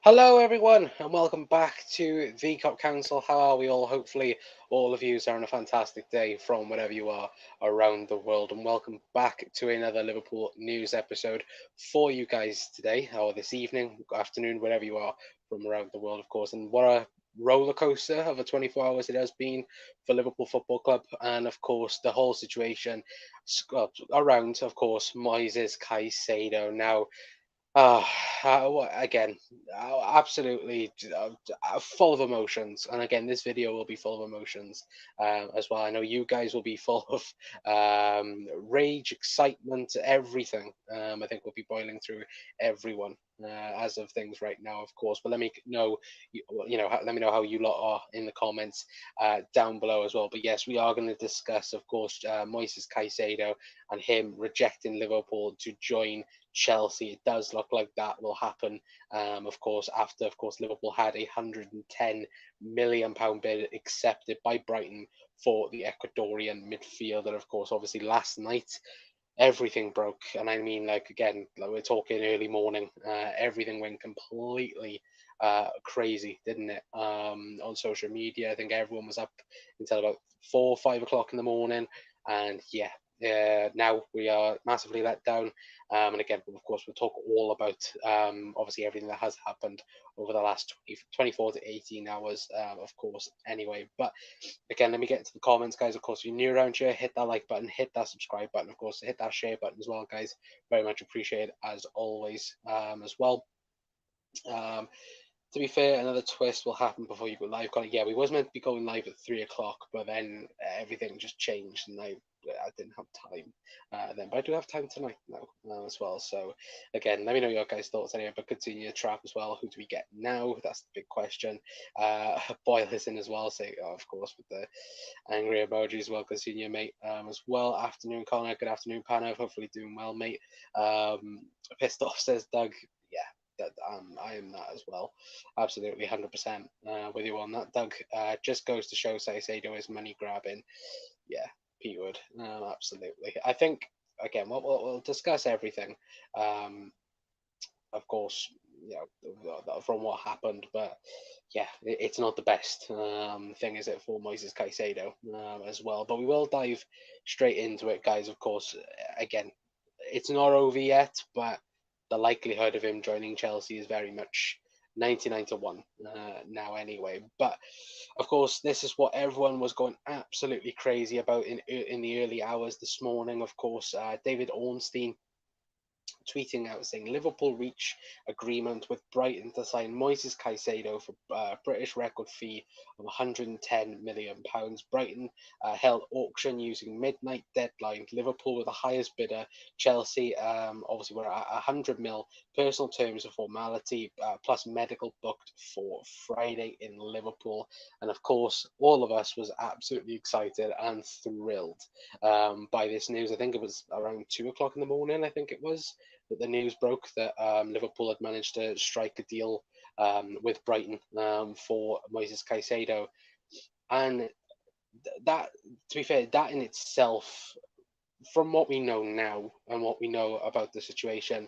Hello, everyone, and welcome back to the Cup Council. How are we all? Hopefully, all of you are having a fantastic day from wherever you are around the world. And welcome back to another Liverpool news episode for you guys today, or this evening, afternoon, wherever you are from around the world, of course. And what a roller coaster of a 24 hours it has been for Liverpool Football Club, and of course, the whole situation around, of course, Moisés Caicedo. Now, Oh, again, absolutely full of emotions. And again, this video will be full of emotions as well. I know you guys will be full of rage, excitement, everything. I think we'll be boiling through everyone as of things right now, of course. But let me know, let me know how you lot are in the comments down below as well. But yes, we are going to discuss, of course, Moises Caicedo and him rejecting Liverpool to join Chelsea. It does look like that will happen, of course, after, of course, Liverpool had a £110 million bid accepted by Brighton for the Ecuadorian midfielder. Of course, obviously, last night, everything broke. And I mean, like, again, like we're talking early morning, everything went completely crazy, didn't it? On social media, I think everyone was up until about 4 or 5 o'clock in the morning. And yeah, now we are massively let down. And again, of course, we'll talk all about obviously everything that has happened over the last 24 to 18 hours, of course, anyway. But again, let me get to the comments, guys. Of course, if you're new around here, hit that like button, hit that subscribe button, of course, hit that share button as well, guys. Very much appreciated as always as well. To be fair, another twist will happen before you go live. Yeah, we was meant to be going live at 3 o'clock, but then everything just changed, and I didn't have time then. But I do have time tonight now as well. So again, let me know your guys' thoughts anyway. But continue to trap as well. Who do we get now? That's the big question. Boyle is in as well. Say, oh, of course, with the angry emoji as well. Continue, mate. As well. Afternoon, Connor. Good afternoon, Pano. Hopefully doing well, mate. Pissed off, says Doug. Yeah, that I am that as well. Absolutely, 100% with you on that, Doug. Just goes to show Caicedo is money grabbing. Yeah, Pete would. Absolutely. I think again we'll discuss everything. Of course, you know, from what happened, but yeah, it's not the best thing, is it, for Moises Caicedo as well? But we will dive straight into it, guys. Of course, again, it's not over yet, but the likelihood of him joining Chelsea is very much 99 to 1 now anyway. But of course, this is what everyone was going absolutely crazy about in the early hours this morning. Of course, David Ornstein tweeting out saying Liverpool reach agreement with Brighton to sign Moises Caicedo for British record fee of £110 million. Brighton held auction using midnight deadline. Liverpool were the highest bidder. Chelsea obviously were at 100 mil. Personal terms of formality plus medical booked for Friday in Liverpool. And of course, all of us was absolutely excited and thrilled by this news. I think it was around 2 o'clock in the morning. I think it was that the news broke that Liverpool had managed to strike a deal with Brighton for Moises Caicedo. And that, to be fair, that in itself, from what we know now and what we know about the situation,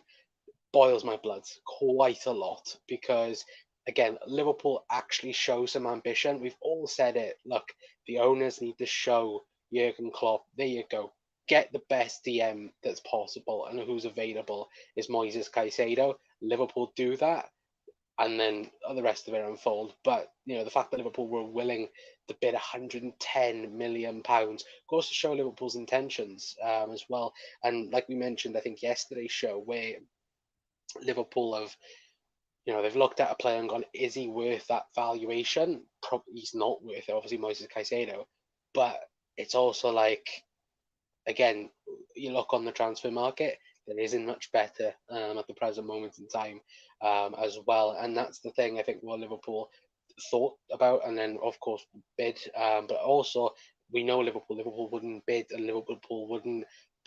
boils my blood quite a lot because, again, Liverpool actually show some ambition. We've all said it. Look, the owners need to show Jurgen Klopp, there you go, get the best DM that's possible, and who's available is Moises Caicedo. Liverpool do that, and then the rest of it unfold. But the fact that Liverpool were willing to bid £110 million goes to show Liverpool's intentions as well. And like we mentioned, I think yesterday's show, where Liverpool have, they've looked at a player and gone, is he worth that valuation? Probably he's not worth it, obviously, Moises Caicedo. But it's also like, again, you look on the transfer market, there isn't much better at the present moment in time as well. And that's the thing, I think, what Liverpool thought about and then, of course, bid. But also, we know Liverpool wouldn't bid, and Liverpool wouldn't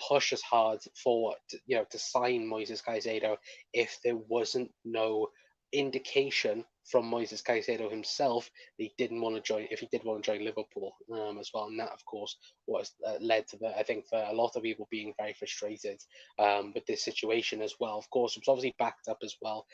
push as hard for to sign Moises Caicedo if there wasn't no indication from Moisés Caicedo himself that he didn't want to join, if he did want to join Liverpool as well. And that, of course, was led to I think, for a lot of people being very frustrated with this situation as well. Of course, it was obviously backed up as well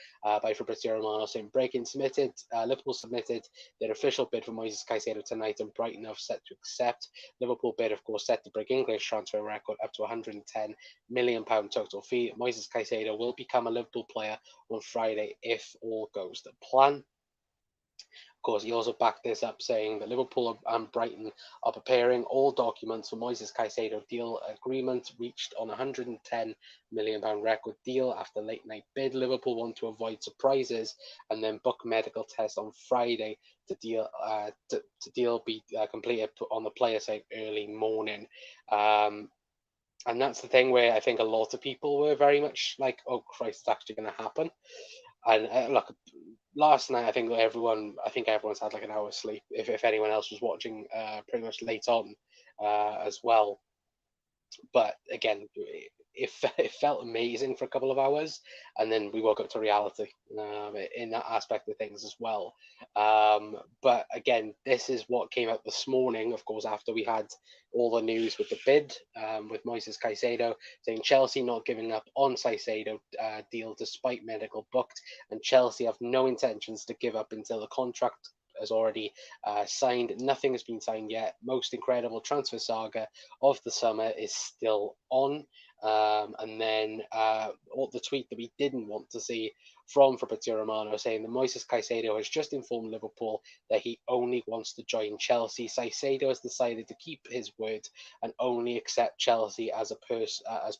by Fabrizio Romano saying Liverpool submitted their official bid for Moisés Caicedo tonight, and Brighton have set to accept. Liverpool bid, of course, set to break English transfer record up to £110 million total fee. Moisés Caicedo will become a Liverpool player on Friday if all goes to plan. Of course, he also backed this up, saying that Liverpool and Brighton are preparing all documents for Moisés Caicedo deal agreement reached on a £110 million record deal after late night bid. Liverpool want to avoid surprises and then book medical test on Friday to deal be completed on the player side early morning. And that's the thing where I think a lot of people were very much like, oh Christ, it's actually going to happen. And look, last night I think everyone's had like an hour's sleep. If anyone else was watching, pretty much late on, as well. But again, it felt amazing for a couple of hours, and then we woke up to reality in that aspect of things as well. But again, this is what came out this morning, of course, after we had all the news with the bid with Moisés Caicedo, saying Chelsea not giving up on Caicedo deal despite medical booked, and Chelsea have no intentions to give up until the contract has already signed. Nothing has been signed yet. Most incredible transfer saga of the summer is still on. And then the tweet that we didn't want to see from Fabrizio Romano, saying that Moisés Caicedo has just informed Liverpool that he only wants to join Chelsea. Caicedo has decided to keep his word and only accept Chelsea as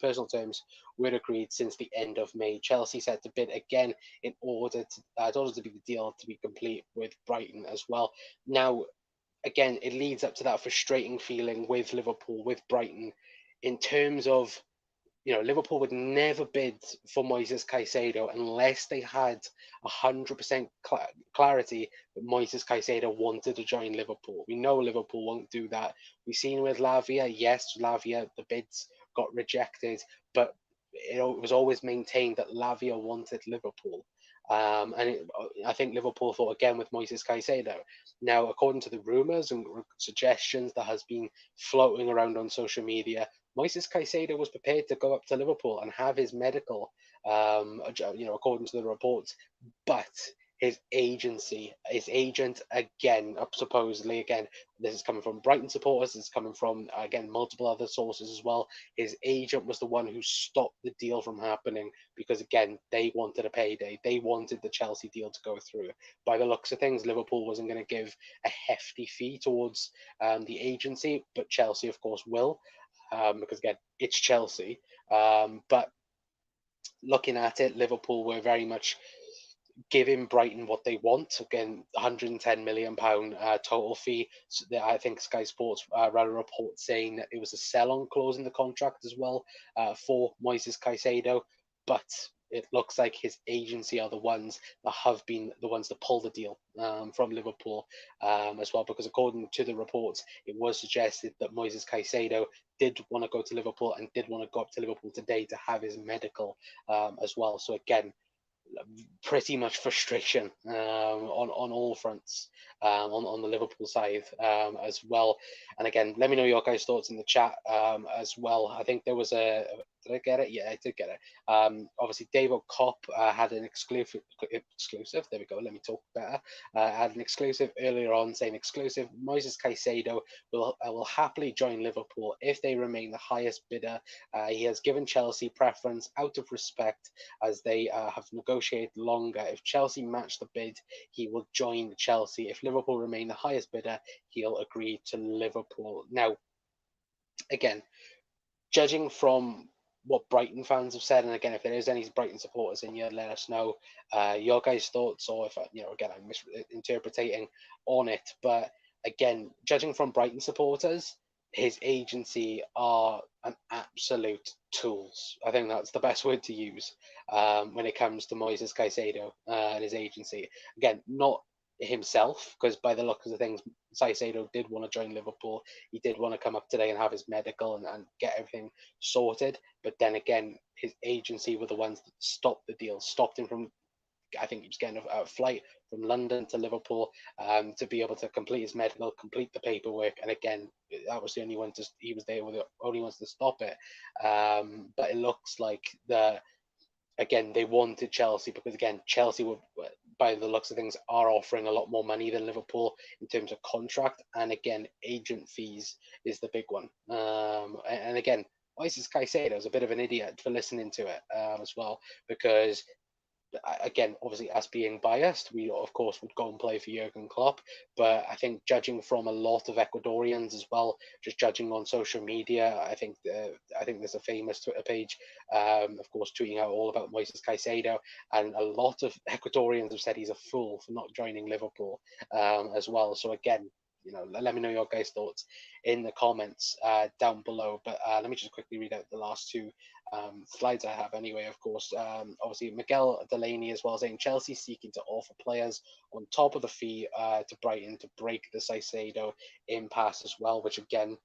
personal terms were agreed since the end of May. Chelsea set to bid again in order to be the deal to be complete with Brighton as well. Now, again, it leads up to that frustrating feeling with Liverpool, with Brighton, in terms of, Liverpool would never bid for Moisés Caicedo unless they had 100% clarity that Moisés Caicedo wanted to join Liverpool. We know Liverpool won't do that. We've seen with Lavia, yes, Lavia, the bids got rejected, but it was always maintained that Lavia wanted Liverpool. I think Liverpool thought again with Moisés Caicedo. Now, according to the rumours and suggestions that has been floating around on social media, Moisés Caicedo was prepared to go up to Liverpool and have his medical, according to the reports, but his agent, again, supposedly, again, this is coming from Brighton supporters, this is coming from, again, multiple other sources as well. His agent was the one who stopped the deal from happening because, again, they wanted a payday. They wanted the Chelsea deal to go through. By the looks of things, Liverpool wasn't going to give a hefty fee towards the agency, but Chelsea, of course, will, because, again, it's Chelsea. But looking at it, Liverpool were very much giving Brighton what they want. Again, £110 million total fee. So I think Sky Sports ran a report saying that it was a sell-on clause in the contract as well for Moisés Caicedo, but it looks like his agency are the ones that have been the ones to pull the deal from Liverpool as well, because according to the reports, it was suggested that Moisés Caicedo did want to go to Liverpool and did want to go up to Liverpool today to have his medical as well. So again, pretty much frustration on all fronts on the Liverpool side as well. And again, let me know your guys' thoughts in the chat as well. I think there was did I get it? Yeah, I did get it. Obviously, David Kopp had an exclusive. There we go. Let me talk better. Had an exclusive earlier on, saying exclusive. Moisés Caicedo will happily join Liverpool if they remain the highest bidder. He has given Chelsea preference out of respect as they have negotiated longer. If Chelsea match the bid, he will join Chelsea. If Liverpool remain the highest bidder, he'll agree to Liverpool. Now, again, judging from what Brighton fans have said, and again, if there is any Brighton supporters in here, let us know your guys' thoughts, or if again I'm misinterpreting on it. But again, judging from Brighton supporters, his agency are an absolute tools. I think that's the best word to use when it comes to Moisés Caicedo and his agency. Again, not himself, because by the looks of things, Caicedo did want to join Liverpool. He did want to come up today and have his medical and get everything sorted. But then again, his agency were the ones that stopped the deal, stopped him from I think he was getting a flight from London to Liverpool to be able to complete his medical, complete the paperwork, and again, that was the only one he was there with the only ones to stop it. But it looks like again, they wanted Chelsea because, again, Chelsea were, by the looks of things, are offering a lot more money than Liverpool in terms of contract. And again, agent fees is the big one. And again, Moisés Caicedo is a bit of an idiot for listening to it as well, because again, obviously, us being biased, we of course would go and play for Jurgen Klopp. But I think, judging from a lot of Ecuadorians as well, just judging on social media, I think there's a famous Twitter page, of course, tweeting out all about Moisés Caicedo, and a lot of Ecuadorians have said he's a fool for not joining Liverpool as well. So again, let me know your guys' thoughts in the comments down below. But let me just quickly read out the last two slides I have anyway. Of course, obviously Miguel Delaney as well, saying Chelsea seeking to offer players on top of the fee to Brighton to break the Caicedo impasse as well, which again,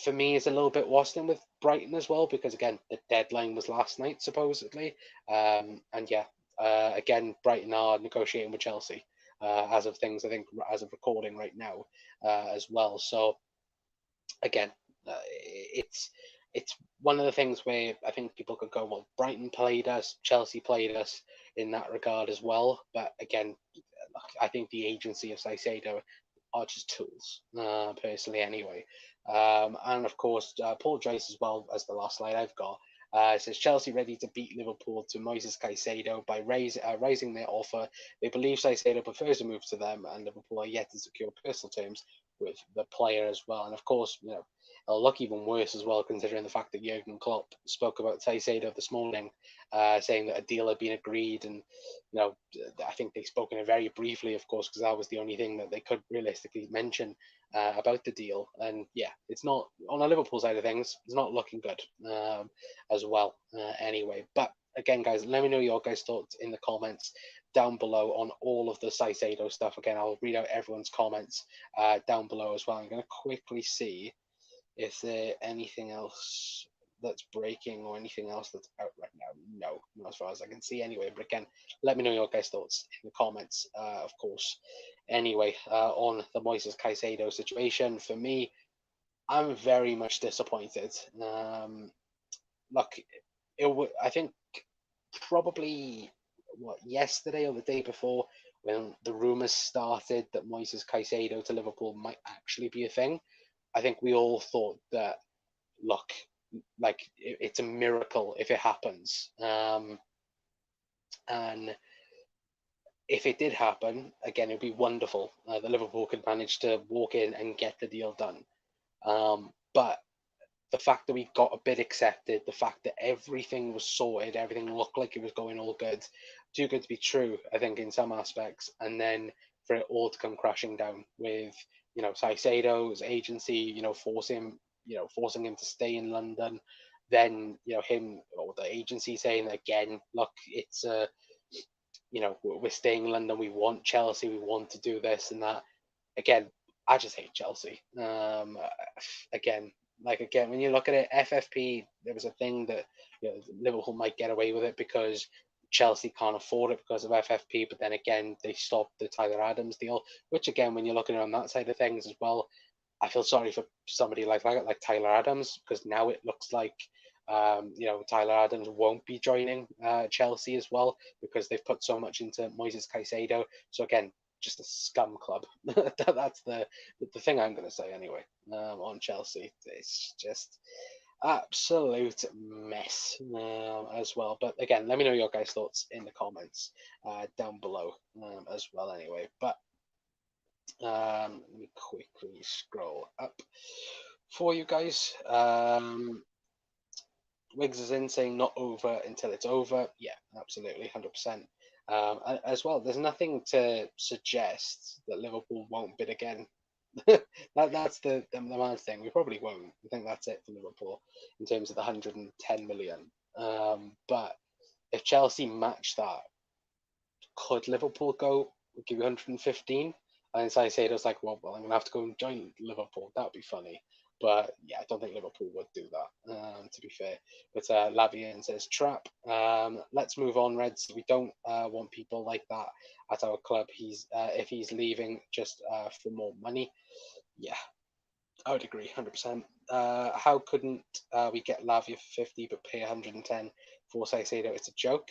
for me, is a little bit worrisome with Brighton as well, because again, the deadline was last night supposedly, and yeah, again, Brighton are negotiating with Chelsea as of things, I think, as of recording right now as well. So again, it's one of the things where I think people could go, well, Brighton played us, Chelsea played us in that regard as well. But again, I think the agency of Caicedo are just tools, personally, anyway. And of course, Paul Joyce as well, as the last slide I've got. Says Chelsea ready to beat Liverpool to Moisés Caicedo by raising their offer. They believe Caicedo prefers to move to them, and Liverpool are yet to secure personal terms with the player as well. And of course, it'll look even worse as well, considering the fact that Jurgen Klopp spoke about Caicedo this morning, saying that a deal had been agreed. And I think they spoke in it very briefly, of course, because that was the only thing that they could realistically mention about the deal. And yeah, it's not, on the Liverpool side of things, it's not looking good as well anyway. But again, guys, let me know your guys' thoughts in the comments down below on all of the Caicedo stuff. Again, I'll read out everyone's comments down below as well. I'm going to quickly see if there's anything else that's breaking or anything else that's out right now. No, not as far as I can see anyway. But again, let me know your guys' thoughts in the comments, of course. Anyway, on the Moisés Caicedo situation, for me, I'm very much disappointed. Look, I think probably yesterday or the day before, when the rumours started that Moisés Caicedo to Liverpool might actually be a thing, I think we all thought that, look, like, it's a miracle if it happens. And if it did happen, again, it'd be wonderful that Liverpool could manage to walk in and get the deal done. But the fact that we got a bid accepted, the fact that everything was sorted, everything looked like it was going all good, too good to be true, I think, in some aspects, and then for it all to come crashing down with, Caicedo's agency, forcing him to stay in London, then, him or the agency saying again, look, it's we're staying in London, we want Chelsea, we want to do this and that. Again, I just hate Chelsea. Again, when you look at it, FFP, there was a thing that Liverpool might get away with it because Chelsea can't afford it because of FFP, but then again, they stopped the Tyler Adams deal, which again, when you're looking on that side of things as well, I feel sorry for somebody like Tyler Adams, because now it looks like Tyler Adams won't be joining Chelsea as well, because they've put so much into Moisés Caicedo. So again, just a scum club. That's the thing I'm going to say anyway on Chelsea. It's just absolute mess as well. But again, let me know your guys' thoughts in the comments down below as well anyway. But let me quickly scroll up for you guys. Wiggs is in, saying not over until it's over. Yeah, absolutely, 100%. As well, there's nothing to suggest that Liverpool won't bid again. That's the mad thing. We probably won't. I think that's it for Liverpool in terms of the 110 million. But if Chelsea match that, could Liverpool go, give you 115? And Caicedo's like, well, I'm going to have to go and join Liverpool. That would be funny. But yeah, I don't think Liverpool would do that, to be fair. But Lavian says trap. Let's move on, Reds. We don't want people like that at our club. If he's leaving just for more money, yeah, I would agree 100%. How couldn't we get Lavia for 50 but pay 110 for Caicedo? It's a joke.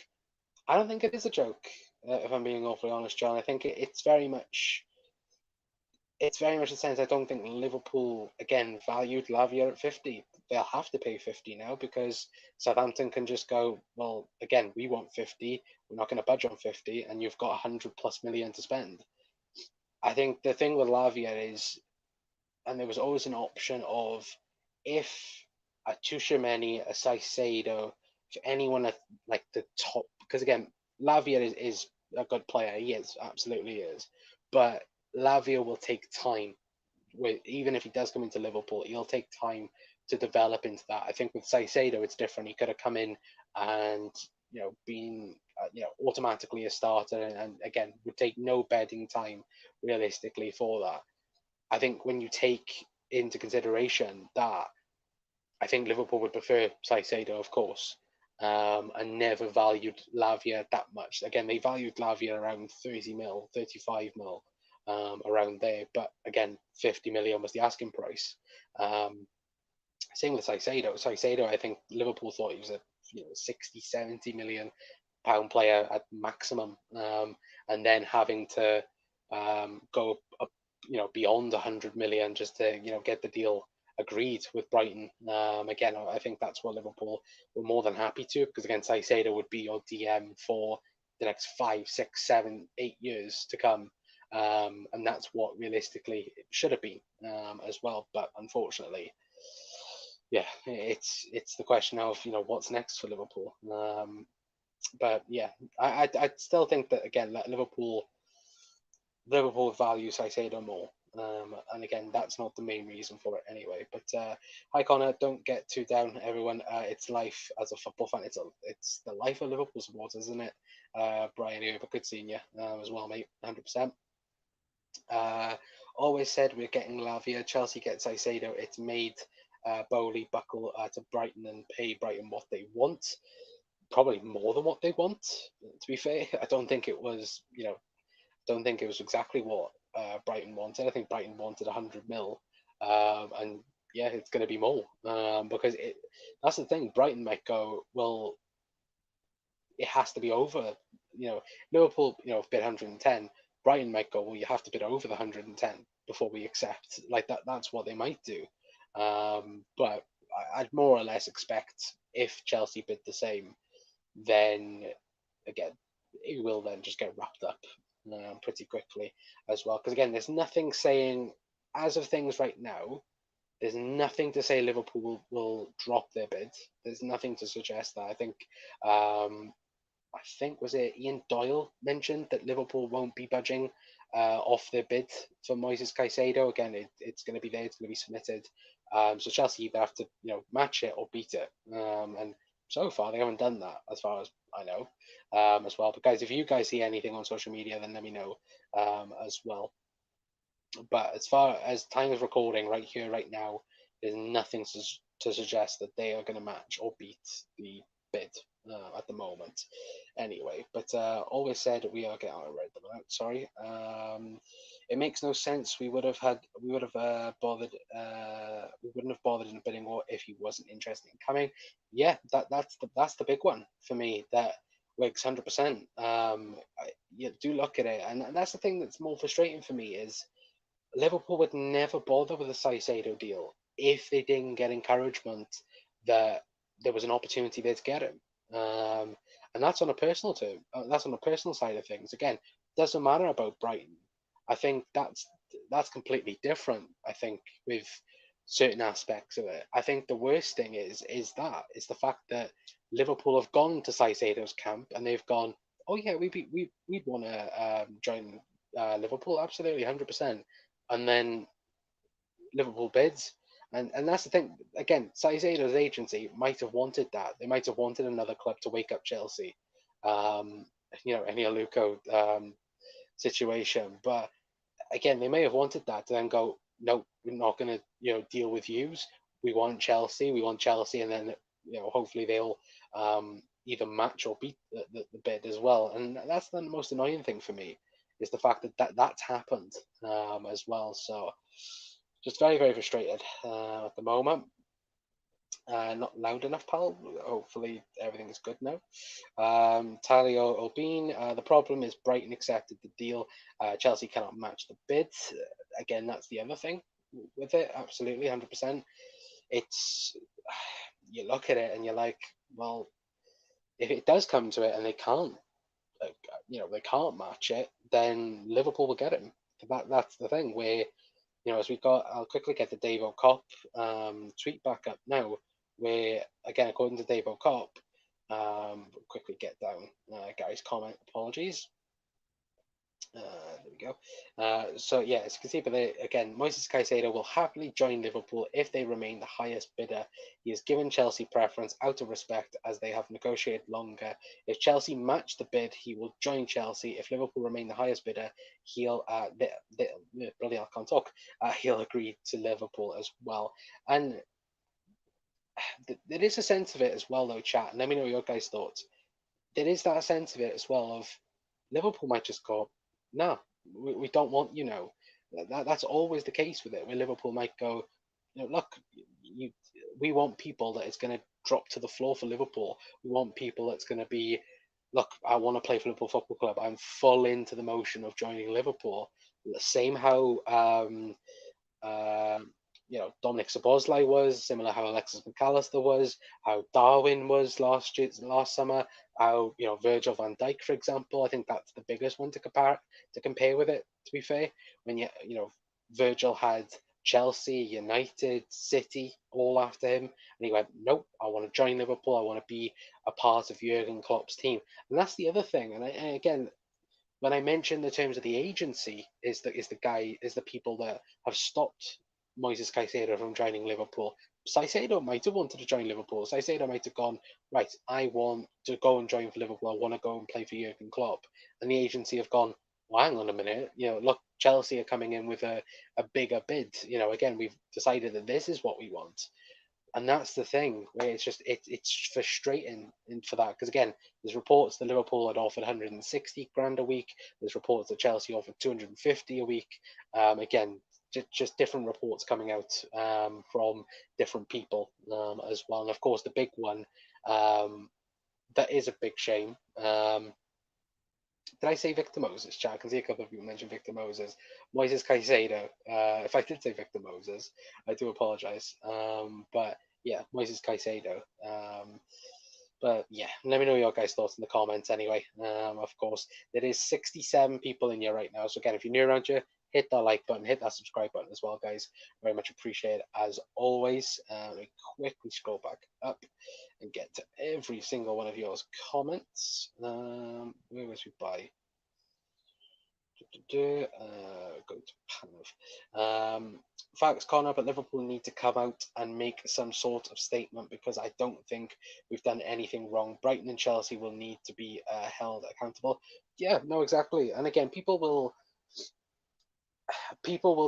I don't think it is a joke, if I'm being awfully honest, John. I think it's very much the sense I don't think Liverpool, again, valued Lavia at 50. They'll have to pay 50 now because Southampton can just go, well, again, we want 50. We're not going to budge on 50, and you've got 100 plus million to spend. I think the thing with Lavia is, and there was always an option of if a Tchouaméni, a Caicedo, if anyone at like the top, because again, Lavia is a good player. He is, absolutely is. But Lavia will take time. Even if he does come into Liverpool, he'll take time to develop into that. I think with Caicedo, it's different. He could have come in and been automatically a starter, and again would take no bedding time realistically for that. I think when you take into consideration that, I think Liverpool would prefer Caicedo, of course, and never valued Lavia that much. Again, they valued Lavia around 30 mil, 35 mil, around there. But again, 50 million was the asking price. Same with Caicedo. Caicedo, I think Liverpool thought he was a 60, 70 million pound player at maximum, and then having to go up, beyond 100 million just to get the deal agreed with Brighton. Again, I think that's what Liverpool were more than happy to, because again, Caicedo would be your DM for the next 5, 6, 7, 8 years to come, and that's what realistically it should have been as well. But unfortunately, yeah, it's the question of what's next for Liverpool. But yeah, I still think that again that Liverpool values Caicedo more. And again, that's not the main reason for it anyway. But hi Connor, don't get too down, everyone. It's life as a football fan. It's the life of Liverpool supporters, isn't it? Brian Uber, good seeing you as well, mate. 100%. Always said we're getting Lavia. Chelsea gets Caicedo. It's made Bowley buckle to Brighton and pay Brighton what they want. Probably more than what they want. To be fair, I don't think it was. Don't think it was exactly what Brighton wanted. I think Brighton wanted 100 mil, and yeah, it's going to be more because that's the thing. Brighton might go, well, it has to be over. Liverpool, bid 110. Brighton might go, well, you have to bid over the 110 before we accept. Like that. That's what they might do. But I'd more or less expect if Chelsea bid the same, then again, it will then just get wrapped up pretty quickly as well. Because again, there's nothing saying, as of things right now, there's nothing to say Liverpool will drop their bid. There's nothing to suggest that. I think was it Ian Doyle mentioned that Liverpool won't be budging off their bid for Moisés Caicedo. Again, it's going to be there. It's going to be submitted. So Chelsea either have to match it or beat it. And so far they haven't done that, as far as I know, as well. But guys, if you guys see anything on social media, then let me know as well. But as far as time of recording, right here, right now, there's nothing to suggest that they are going to match or beat the bid at the moment. Anyway, but always said we are getting. I read them out. Sorry. It makes no sense. We wouldn't have bothered. We wouldn't have bothered in bidding war if he wasn't interested in coming. Yeah, that's the big one for me. That Wicks 100%. You do look at it, and that's the thing that's more frustrating for me is Liverpool would never bother with a Caicedo deal if they didn't get encouragement that there was an opportunity there to get him. And that's on a personal term. That's on a personal side of things. Again, doesn't matter about Brighton. I think that's completely different. I think with certain aspects of it. I think the worst thing is the fact that Liverpool have gone to Caicedo's camp and they've gone, oh yeah, we'd want to join Liverpool, absolutely 100%. And then Liverpool bids. And that's the thing. Again, Caicedo's agency might have wanted that. They might have wanted another club to wake up Chelsea. Any Aluko situation. But again, they may have wanted that to then go, no, we're not going to deal with yous. We want Chelsea. We want Chelsea, and then hopefully they'll either match or beat the bid as well. And that's the most annoying thing for me, is the fact that that's happened as well. So just very, very frustrated at the moment. Not loud enough, pal. Hopefully everything is good now. Talio Obin, the problem is Brighton accepted the deal. Chelsea cannot match the bid. Again, that's the other thing with it. Absolutely, 100%. It's, you look at it and you're like, well, if it does come to it and they can't, they can't match it, then Liverpool will get him. That's the thing. Where, as we got, I'll quickly get the Davo Cop tweet back up now. Where again, according to Davo Cop, quickly get down Gary's comment. Apologies. There we go. So yeah, as you can see, but again, Moisés Caicedo will happily join Liverpool if they remain the highest bidder. He has given Chelsea preference out of respect as they have negotiated longer. If Chelsea match the bid, he will join Chelsea. If Liverpool remain the highest bidder, he'll really, I can't talk. He'll agree to Liverpool as well. And there is a sense of it as well, though, chat. And let me know your guys' thoughts. There is that sense of it as well of Liverpool might just go, no, we don't want that's always the case with it, where Liverpool might go, look, we want people that is going to drop to the floor for Liverpool. We want people that's going to be, look, I want to play for Liverpool Football Club. I'm full into the motion of joining Liverpool. The same how Dominic Szoboszlai was, similar how Alexis McAllister was, how Darwin was last summer, how Virgil van Dijk, for example. I think that's the biggest one to compare with it. To be fair, when Virgil had Chelsea, United, City all after him, and he went, nope, I want to join Liverpool. I want to be a part of Jurgen Klopp's team. And that's the other thing. And again, when I mention the terms of the agency, is the people that have stopped Moisés Caicedo from joining Liverpool. Caicedo might have wanted to join Liverpool. Caicedo might have gone, right, I want to go and join for Liverpool. I want to go and play for Jurgen Klopp. And the agency have gone, well, hang on a minute. Look, Chelsea are coming in with a bigger bid. Again, we've decided that this is what we want. And that's the thing, where it's frustrating for that, because again, there's reports that Liverpool had offered 160 grand a week. There's reports that Chelsea offered 250 a week. Again, just different reports coming out from different people as well. And of course, the big one that is a big shame. Did I say Victor Moses, chat? I can see a couple of people mention Victor Moses. Moisés Caicedo. If I did say Victor Moses, I do apologise. But yeah, Moisés Caicedo. But yeah, let me know your guys' thoughts in the comments anyway. Of course, there is 67 people in here right now. So again, if you're new around here, hit that like button, hit that subscribe button as well, guys. Very much appreciate it as always. Let me quickly scroll back up and get to every single one of yours comments. Where was we by? Go to Panov. Facts, Connor, but Liverpool need to come out and make some sort of statement, because I don't think we've done anything wrong. Brighton and Chelsea will need to be held accountable. Yeah, no, exactly. And again, people will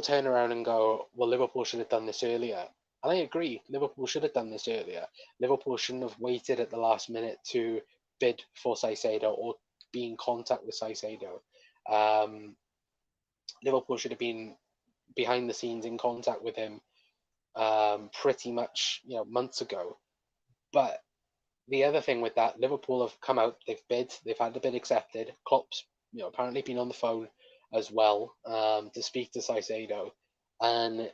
turn around and go, well, Liverpool should have done this earlier. And I agree, Liverpool should have done this earlier. Liverpool shouldn't have waited at the last minute to bid for Caicedo or be in contact with Caicedo. Liverpool should have been behind the scenes in contact with him pretty much months ago. But the other thing with that, Liverpool have come out, they've bid, they've had the bid accepted. Klopp's apparently been on the phone as well to speak to Caicedo, and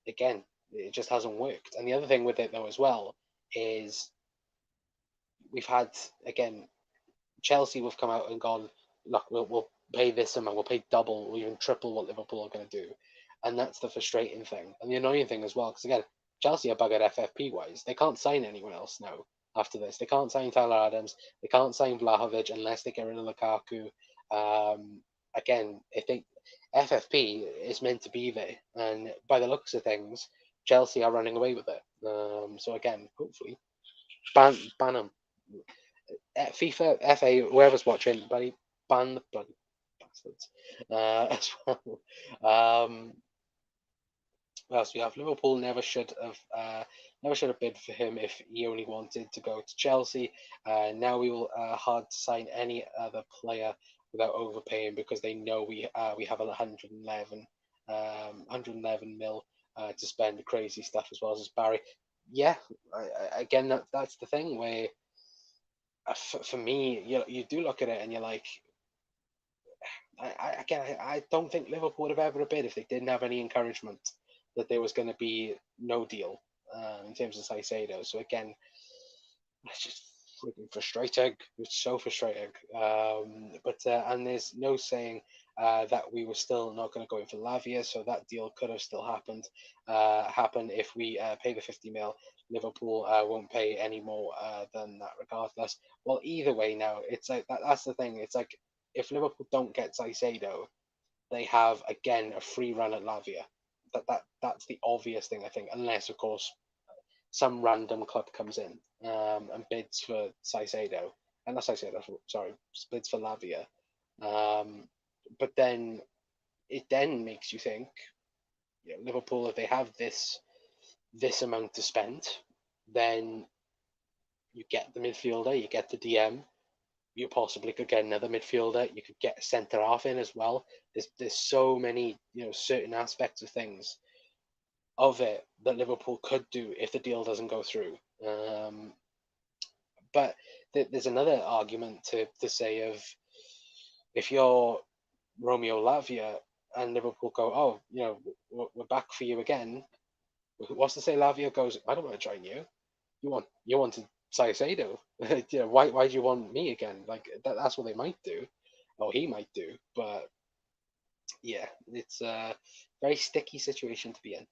again, it just hasn't worked. And the other thing with it though as well is we've had, again, Chelsea have come out and gone, look, we'll pay this amount, we'll pay double or even triple what Liverpool are going to do. And that's the frustrating thing. And the annoying thing as well, because again, Chelsea are buggered FFP wise. They can't sign anyone else now after this. They can't sign Tyler Adams. They can't sign Vlahovic unless they get rid of Lukaku. Again, if they FFP is meant to be there, and by the looks of things, Chelsea are running away with it. So again, hopefully, ban them. FIFA, FA, whoever's watching, buddy, ban the bloody bastards as well. else we have? Liverpool never should have bid for him if he only wanted to go to Chelsea. Now we will hard to sign any other player without overpaying because they know we have 111 mil to spend crazy stuff as well as Barry. Yeah, again that's the thing where for me you do look at it and you're like I don't think Liverpool would have ever bid if they didn't have any encouragement that there was going to be no deal in terms of Caicedo. So again, it's just freaking frustrating. It's so frustrating. And there's no saying that we were still not going to go in for Lavia, so that deal could have still happened. Happen if we pay the 50 mil. Liverpool won't pay any more than that, regardless. Well, either way, now it's like that's the thing. It's like if Liverpool don't get Caicedo, they have again a free run at Lavia. That's the obvious thing I think, unless of course some random club comes in and bids for Caicedo, and not Caicedo, sorry, bids for Lavia. But then it then makes you think, Liverpool, if they have this amount to spend, then you get the midfielder, you get the DM, you possibly could get another midfielder, you could get a centre half in as well. There's so many certain aspects of things of it that Liverpool could do if the deal doesn't go through. But there's another argument to say of if you're Romeo Lavia and Liverpool go, oh, we're back for you again. What's to say Lavia goes, I don't want to join you. You wanted Caicedo. Why do you want me again? Like that's what they might do, or he might do. But yeah, it's a very sticky situation to be in.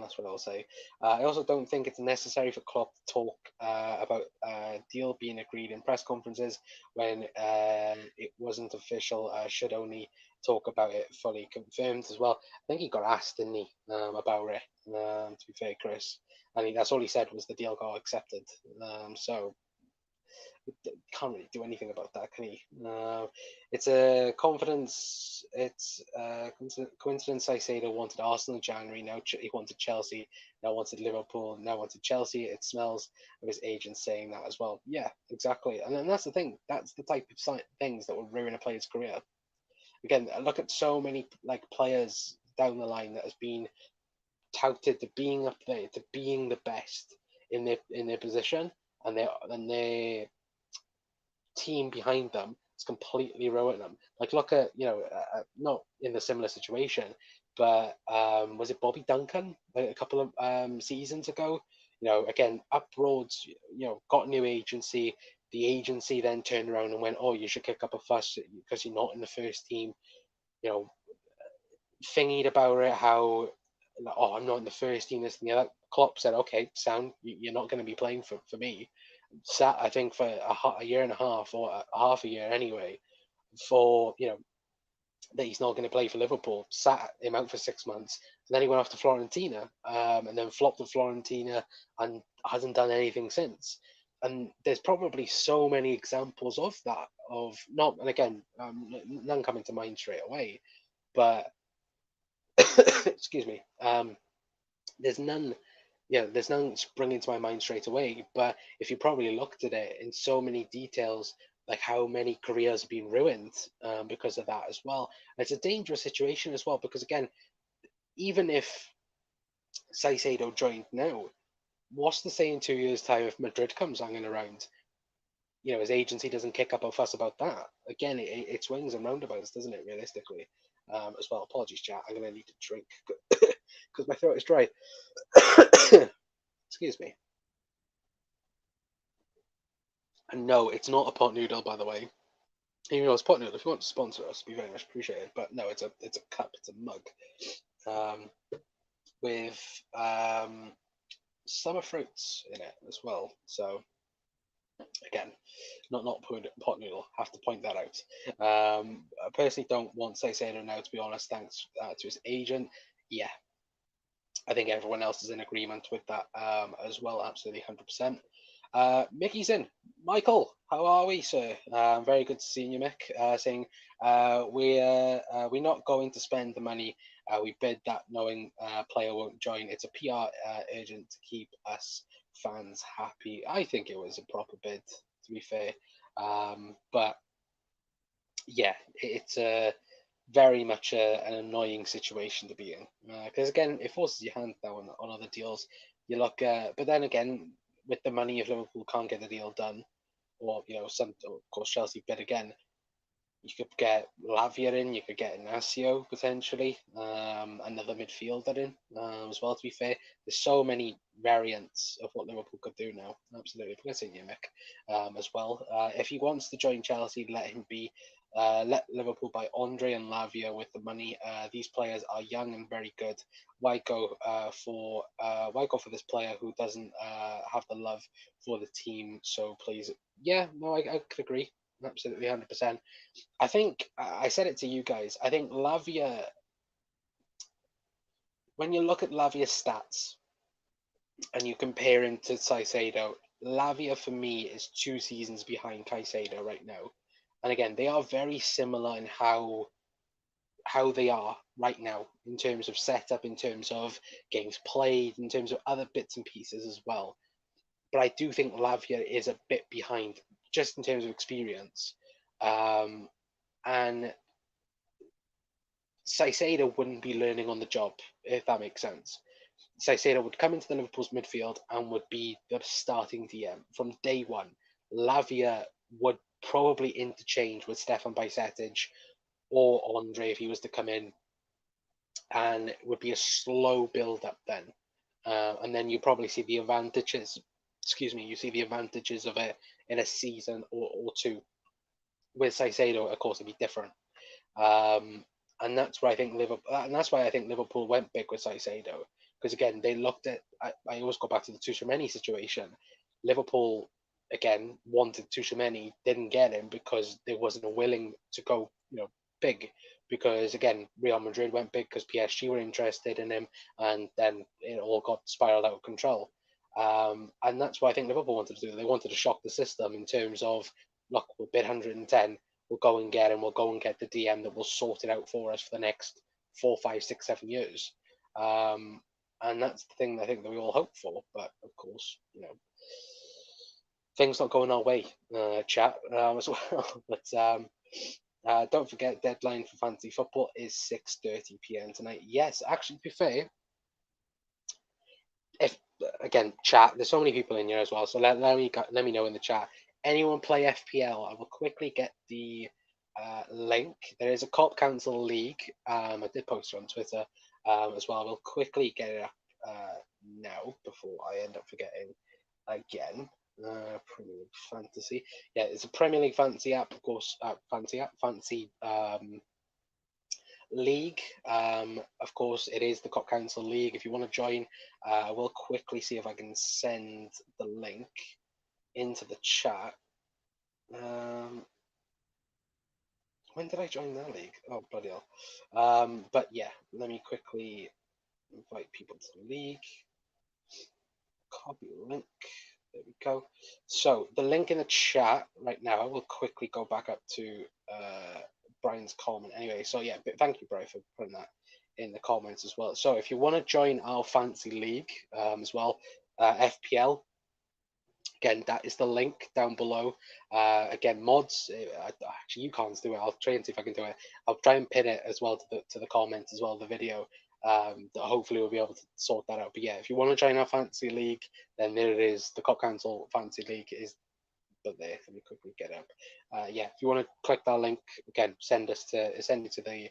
That's what I'll say. I also don't think it's necessary for Klopp to talk about a deal being agreed in press conferences when it wasn't official. Should only talk about it fully confirmed as well. I think he got asked, didn't he, about it, to be fair, Chris. I think that's all he said was the deal got accepted. So can't really do anything about that, can he? It's a confidence. It's coincidence. Caicedo wanted Arsenal in January. Now he wanted Chelsea. Now wanted Liverpool. Now wanted Chelsea. It smells of his agent saying that as well. Yeah, exactly. And then that's the thing. That's the type of things that will ruin a player's career. Again, look at so many players down the line that has been touted to being up there, to being the best in their position, and their team behind them is completely ruining them. Like look at not in the similar situation, but was it Bobby Duncan like a couple of seasons ago? Again uproads. Got a new agency. The agency then turned around and went, "Oh, you should kick up a fuss because you're not in the first team." Thingied about it, how oh, I'm not in the first team. This and the other. Klopp said, "Okay, sound, you're not going to be playing for me." Sat, I think, for a year and a half or half a year anyway, for that he's not going to play for Liverpool. Sat him out for 6 months, and then he went off to Fiorentina, and then flopped to Fiorentina and hasn't done anything since. And there's probably so many examples of that. Of not, and again, none coming to mind straight away, but excuse me. There's none. Yeah, there's none springing to my mind straight away. But if you probably looked at it in so many details, like how many careers have been ruined because of that as well. And it's a dangerous situation as well because again, even if Caicedo joined now, what's to say in 2 years' time if Madrid comes hanging around? His agency doesn't kick up a fuss about that. Again, it swings and roundabouts, doesn't it? Realistically, as well. Apologies, chat. I'm gonna need to drink because my throat is dry. Excuse me. And no, it's not a pot noodle, by the way. Even though it's pot noodle, if you want to sponsor us, it'd be very much appreciated. But no, it's a cup, it's a mug, with summer fruits in it as well. So again, not pot noodle. Have to point that out. I personally don't want Caicedo now, to be honest. Thanks to his agent. Yeah, I think everyone else is in agreement with that as well. Absolutely, 100%. Mickey's in. Michael, how are we, sir? Very good to see you, Mick. Saying we're not going to spend the money. We bid that knowing player won't join. It's a PR agent to keep us fans happy. I think it was a proper bid, to be fair. But yeah, it's very much an annoying situation to be in because again, it forces your hand down on other deals. You look, but then again, with the money, if Liverpool can't get the deal done, or some, of course, Chelsea bid again, you could get Lavia in, you could get Inacio potentially, another midfielder in as well. To be fair, there's so many variants of what Liverpool could do now. Absolutely, forgetting you, Mick, as well. If he wants to join Chelsea, let him be. Let Liverpool buy Andre and Lavia with the money. These players are young and very good. Why go for this player who doesn't have the love for the team? So please, yeah, no, I could agree. Absolutely, 100%. I think I said it to you guys. I think Lavia, when you look at Lavia's stats and you compare him to Caicedo, Lavia for me is 2 seasons behind Caicedo right now. And again, they are very similar in how they are right now in terms of setup, in terms of games played, in terms of other bits and pieces as well. But I do think Lavia is a bit behind just in terms of experience. And Caicedo wouldn't be learning on the job, if that makes sense. Caicedo would come into the Liverpool's midfield and would be the starting DM from day one. Lavia would probably interchange with Stefan Bajcetic or Andre if he was to come in, and it would be a slow build up then. And then you probably see the advantages. Excuse me, you see the advantages of it in a season or two. With Caicedo, of course, it'd be different. And that's why I think Liverpool went big with Caicedo, because again they looked at. I always go back to the Tchouaméni situation. Liverpool again wanted Tchouaméni, didn't get him because they wasn't willing to go big, because again Real Madrid went big because PSG were interested in him, and then it all got spiraled out of control. And that's why I think Liverpool wanted to do. They wanted to shock the system in terms of, look, we'll bid 110. We'll go and get him. We'll go and get the DM that will sort it out for us for the next 4, 5, 6, 7 years. And that's the thing I think that we all hope for. But of course, things not going our way, chat, as well. But don't forget, deadline for fantasy football is 6:30 p.m. tonight. Yes, actually, to be fair, if again, chat, there's so many people in here as well. So let me know in the chat. Anyone play FPL? I will quickly get the link. There is a Cop Council League. I did post it on Twitter as well. We'll quickly get it up now before I end up forgetting again. Premier League Fantasy. Yeah, it's a Premier League Fantasy app, of course. Fantasy League. Of course, it is the Cop Council League. If you want to join, I will quickly see if I can send the link into the chat. When did I join that league? Oh, bloody hell. But yeah, let me quickly invite people to the league. Copy link. There we go. So the link in the chat right now, I will quickly go back up to Brian's comment anyway. So yeah, but thank you, Brian, for putting that in the comments as well. So if you want to join our fancy league as well, FPL, again, that is the link down below. Again, mods. Actually, you can't do it. I'll try and see if I can do it. I'll try and pin it as well to the comments as well, the video. That hopefully we'll be able to sort that out. But yeah, if you want to join our fantasy league, then there it is. The Cop Council Fantasy League is there. Let me quickly get up. Yeah, if you want to click that link again, send it to the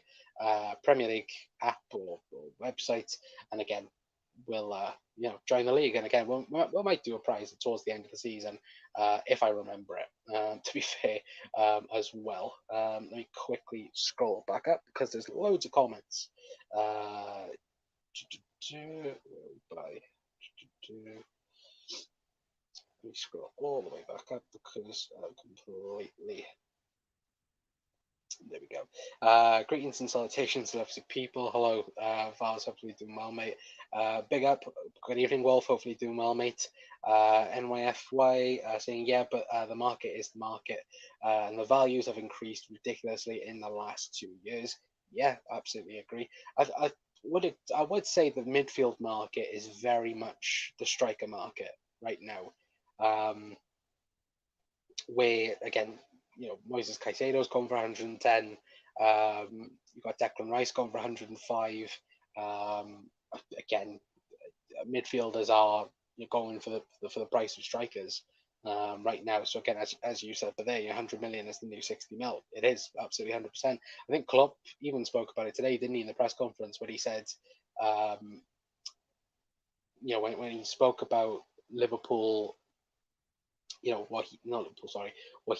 Premier League app or website, and again, we'll join the league. And again, we might do a prize towards the end of the season if I remember it. To be fair, as well. Let me quickly scroll back up because there's loads of comments. Let me scroll all the way back up because I'm completely There we go. Greetings and salutations to LFC people. Hello, Vars. Hopefully doing well, mate. Big up. Good evening, Wolf. Hopefully doing well, mate. NYFY saying, yeah, but the market is the market. And the values have increased ridiculously in the last 2 years. Yeah, absolutely agree. I would say the midfield market is very much the striker market right now. Where, again, Moisés Caicedo's gone for 110. You've got Declan Rice going for 105. Again, midfielders are going for the price of strikers right now. So again, as you said, but there, 100 million is the new 60 mil. It is absolutely 100%. I think Klopp even spoke about it today, didn't he, in the press conference, when he said, when he spoke about Liverpool, what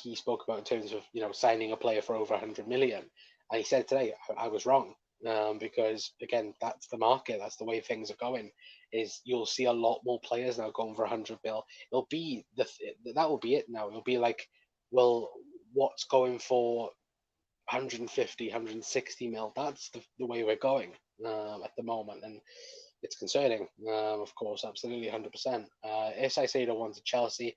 he spoke about in terms of signing a player for over 100 million, and he said today, I was wrong, because again, that's the market, that's the way things are going. Is you'll see a lot more players now going for 100 mil. It'll be that will be it now. It'll be like, well, what's going for 150, 160 mil? That's the way we're going at the moment, and it's concerning, of course, absolutely 100%. If Caicedo wanted Chelsea,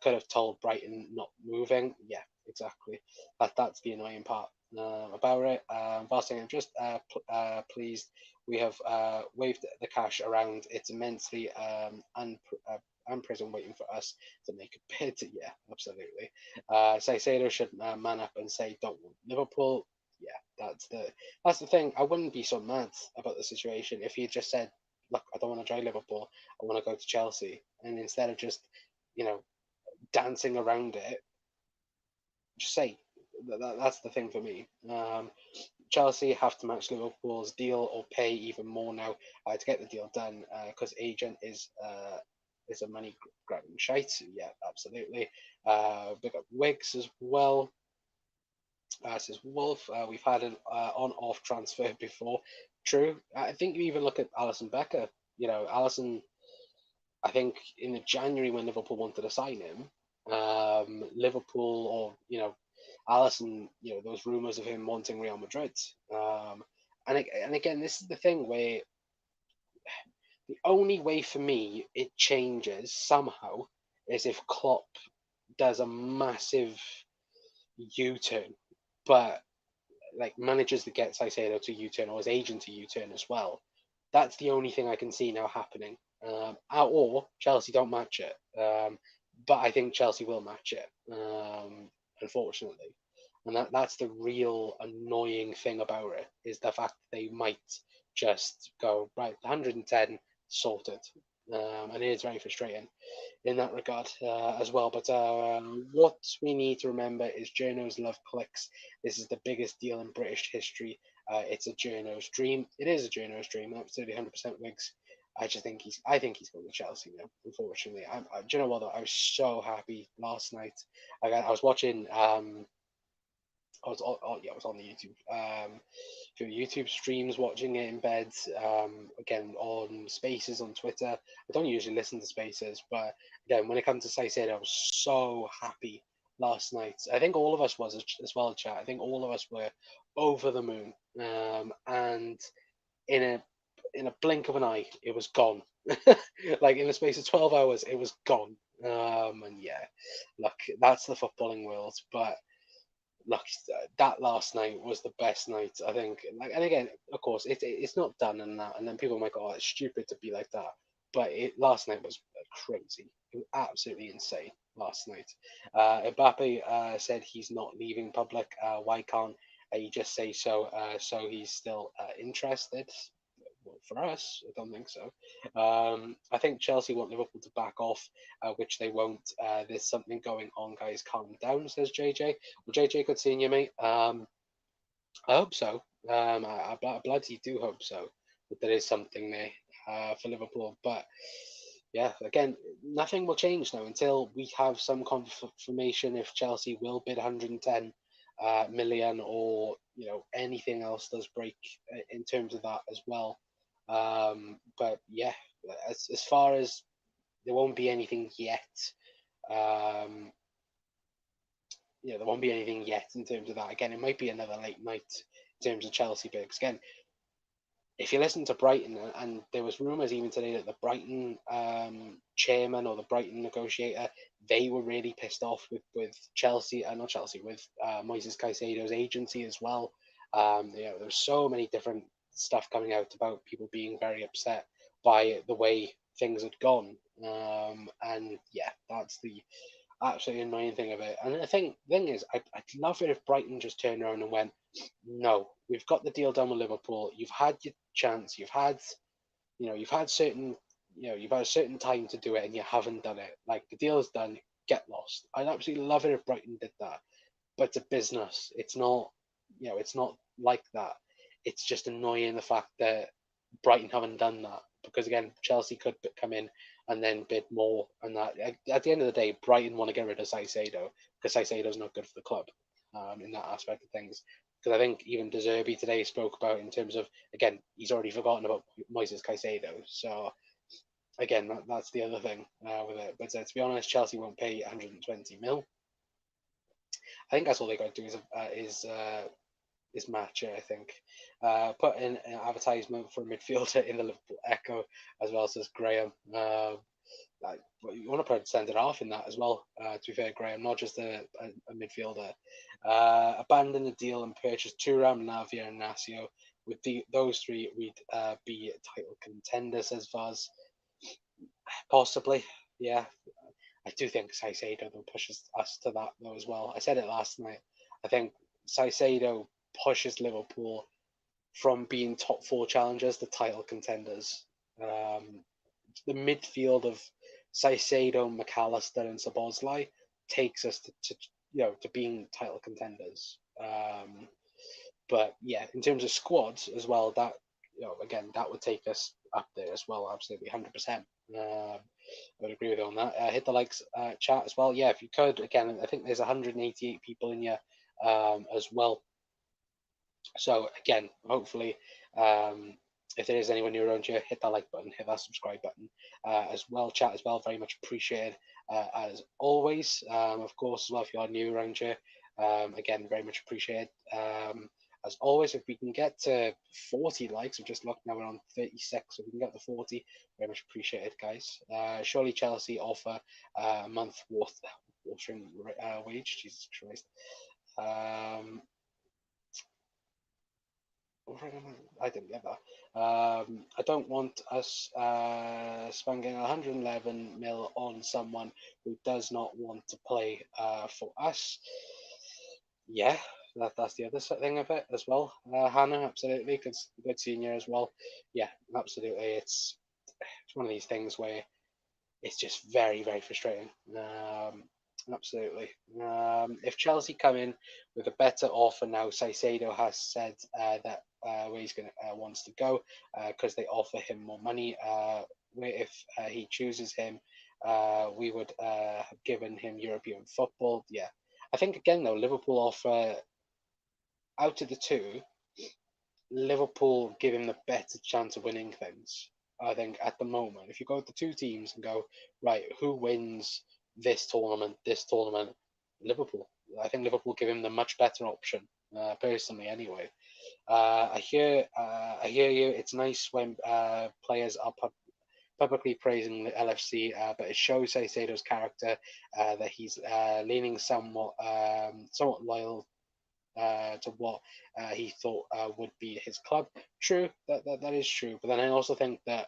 could have told Brighton not moving. Yeah, exactly. That's the annoying part about it. Varsing, I'm just pleased we have waved the cash around. It's immensely and prison waiting for us to make a bid. Yeah, absolutely. Caicedo should man up and say, don't want Liverpool. Yeah, that's the thing. I wouldn't be so mad about the situation if he had just said, look, I don't want to try Liverpool. I want to go to Chelsea. And instead of just, dancing around it, just say, that's the thing for me. Chelsea have to match Liverpool's deal or pay even more now to get the deal done, because agent is a money grabbing shite. Yeah, absolutely. Big up Wiggs as well. Says Wolf, we've had an on-off transfer before. True. I think you even look at Alisson Becker. Alisson, I think in the January when Liverpool wanted to sign him, Liverpool, or Alisson, there was rumours of him wanting Real Madrid. And again, this is the thing where the only way for me it changes somehow is if Klopp does a massive U-turn, but like manages to get Caicedo to U-turn or his agent to U-turn as well. That's the only thing I can see now happening. Or Chelsea don't match it. But I think Chelsea will match it, unfortunately. And that's the real annoying thing about it, is the fact that they might just go, right, 110, sorted. And it is very frustrating in that regard as well. But what we need to remember is journos love clicks. This is the biggest deal in British history. It's a journo's dream. It is a journo's dream. Absolutely 100% Wigs. I think he's going to Chelsea now. Unfortunately, do you know what? Though? I was so happy last night. I was watching. I was on the YouTube, through YouTube streams, watching it in bed. Again, on Spaces on Twitter. I don't usually listen to Spaces, but again, when it comes to Caicedo, I was so happy last night. I think all of us was as well, chat. I think all of us were over the moon. And in a blink of an eye, it was gone. Like in the space of 12 hours, it was gone. And yeah, look, that's the footballing world, but look, that last night was the best night, I think. Like, and again, of course, it's not done and that, and then people might go, "Oh, it's stupid to be like that." But last night was crazy. It was absolutely insane last night. Mbappe said he's not leaving public. Why can't he just say so? So he's still interested. Well, for us, I don't think so. I think Chelsea want Liverpool to back off, which they won't. There's something going on, guys. Calm down, says JJ. Well, JJ, good seeing you, mate. I hope so. I bloody do hope so. That there is something there for Liverpool. But yeah, again, nothing will change now until we have some confirmation if Chelsea will bid 110 million, or anything else does break in terms of that as well. But yeah, as far as there won't be anything yet. there won't be anything yet in terms of that. Again, it might be another late night in terms of Chelsea bids. Again, if you listen to Brighton, and there was rumours even today that the Brighton chairman or the Brighton negotiator, they were really pissed off with Chelsea, not Chelsea, with Moisés Caicedo's agency as well. There was so many different stuff coming out about people being very upset by the way things had gone. And yeah, that's the absolutely annoying thing of it. And the thing is, I'd love it if Brighton just turned around and went, no, we've got the deal done with Liverpool. You've had your chance. You've had certain, you've had a certain time to do it, and you haven't done it. Like, the deal's done. Get lost. I'd absolutely love it if Brighton did that. But it's a business. It's not, it's not like that. It's just annoying the fact that Brighton haven't done that, because again, Chelsea could come in and then bid more, and that at the end of the day, Brighton want to get rid of Caicedo because Caicedo's not good for the club in that aspect of things. Because I think even De Zerbi today spoke about, in terms of, again, he's already forgotten about Moisés Caicedo. So again, that's the other thing with it. But to be honest, Chelsea won't pay 120 mil. I think that's all they got to do is match it, I think. Put in an advertisement for a midfielder in the Liverpool Echo as well, says Graham. You want to put send it off in that as well, to be fair, Graham, not just a midfielder. Abandon the deal and purchase Thuram, Navia, and Nasio. With those three, we'd be title contenders, says Vaz. Possibly, yeah. I do think Caicedo though pushes us to that though as well. I said it last night. I think Caicedo pushes Liverpool from being top four challengers to title contenders. The midfield of Caicedo, McAllister, and Szoboszlai takes us to being title contenders. But yeah, in terms of squads as well, that again, that would take us up there as well, absolutely 100%. I would agree with you on that. Hit the likes chat as well. Yeah, if you could, again, I think there's 188 people in here as well. So again, hopefully, if there is anyone new around here, hit that like button, hit that subscribe button as well. Chat as well, very much appreciated as always. Of course, as well, if you are new around here, again, very much appreciated. As always, if we can get to 40 likes, I've just looked now, we're on 36, so if we can get to 40, very much appreciated, guys. Surely Chelsea offer a month worth wage, Jesus Christ. I didn't get that. I don't want us spending 111 mil on someone who does not want to play for us. Yeah, that's the other thing of it as well. Hannah, absolutely, good seeing you as well. Yeah, absolutely. It's one of these things where it's just very, very frustrating. Absolutely. If Chelsea come in with a better offer now, Caicedo has said that where he's wants to go because they offer him more money. Where if he chooses him, we would have given him European football. Yeah, I think again though, Liverpool offer out of the two, Liverpool give him the better chance of winning things. I think at the moment, if you go to the two teams and go, right, who wins this tournament, Liverpool. I think Liverpool give him the much better option, personally. Anyway, I hear you. It's nice when players are publicly praising the LFC, but it shows Caicedo's character that he's leaning somewhat loyal to what he thought would be his club. True, that is true. But then I also think that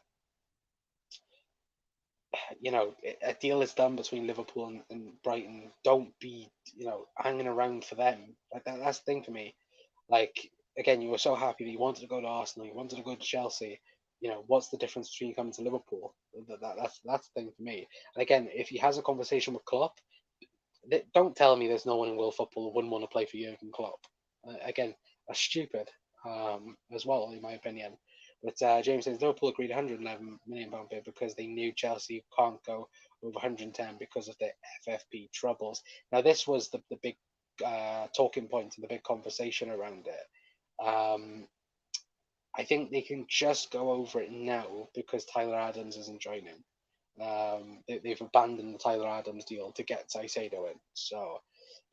a deal is done between Liverpool and Brighton. Don't be hanging around for them. That's the thing for me. Like, again, you were so happy that you wanted to go to Arsenal, you wanted to go to Chelsea. What's the difference between coming to Liverpool? That's the thing for me. And again, if he has a conversation with Klopp, don't tell me there's no one in world football who wouldn't want to play for Jurgen Klopp. Again, that's stupid as well, in my opinion. But James says Liverpool agreed £111 million bid because they knew Chelsea can't go over 110 because of the FFP troubles. Now, this was the big talking point and the big conversation around it. I think they can just go over it now because Tyler Adams isn't joining. They've abandoned the Tyler Adams deal to get Caicedo in. So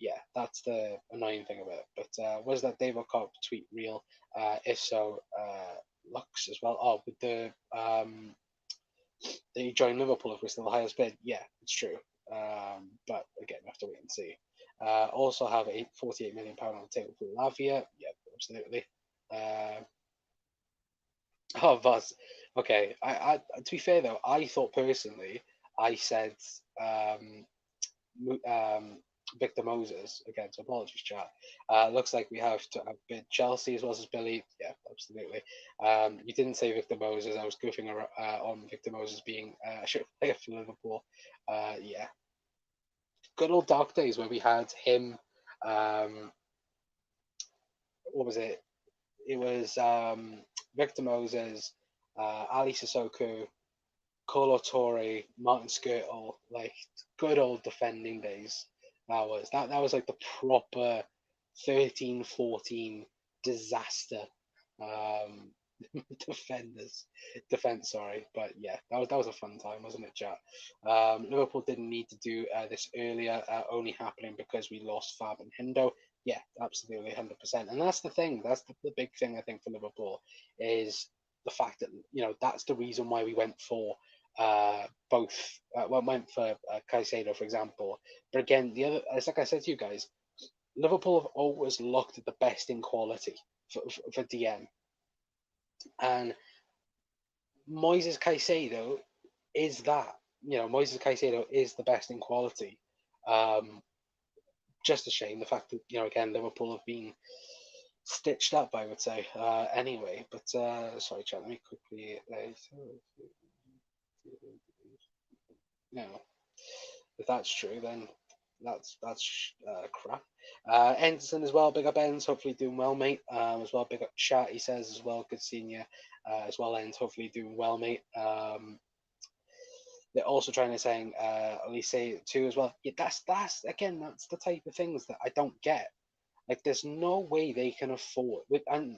yeah, that's the annoying thing about it. But was that Dave O'Cobb tweet real? If so, Lux as well. Oh, with the that he joined Liverpool if we're still the highest bid. Yeah, it's true. But again, we have to wait and see. Also have a £48 million on the table for Lavia. Yeah, absolutely. Oh, Vaz. Okay. I to be fair though, I thought personally, I said Victor Moses again. So apologies, chat. Looks like we have to have bid Chelsea as well as Billy. Yeah, absolutely. You didn't say Victor Moses. I was goofing around, on Victor Moses being a shit player for Liverpool. Yeah, good old dark days where we had him. Um, what was it? It was Victor Moses, Ali Sissoko, Colo Torre, Martin Skirtle, like good old defending days. That was like the proper 13-14 disaster um, defense. Sorry, but yeah, that was a fun time, wasn't it, chat? Liverpool didn't need to do this earlier, only happening because we lost Fab and Hendo. Yeah, absolutely, 100%. And that's the thing. That's the big thing I think for Liverpool is the fact that that's the reason why we went for both. Went for Caicedo, for example. But again, it's like I said to you guys, Liverpool have always looked at the best in quality for DM, and Moisés Caicedo is that. Moisés Caicedo is the best in quality. Um, just a shame the fact that again Liverpool have been stitched up, I would say. Anyway, but sorry, chat. Let me quickly. No, if that's true, then that's crap. Anderson as well, big up Ends, hopefully doing well, mate. As well, big up Chat, he says as well, good seeing you. As well, Ends, hopefully doing well, mate. They're also trying to saying Elise too as well. Yeah, that's again, that's the type of things that I don't get. Like, there's no way they can afford and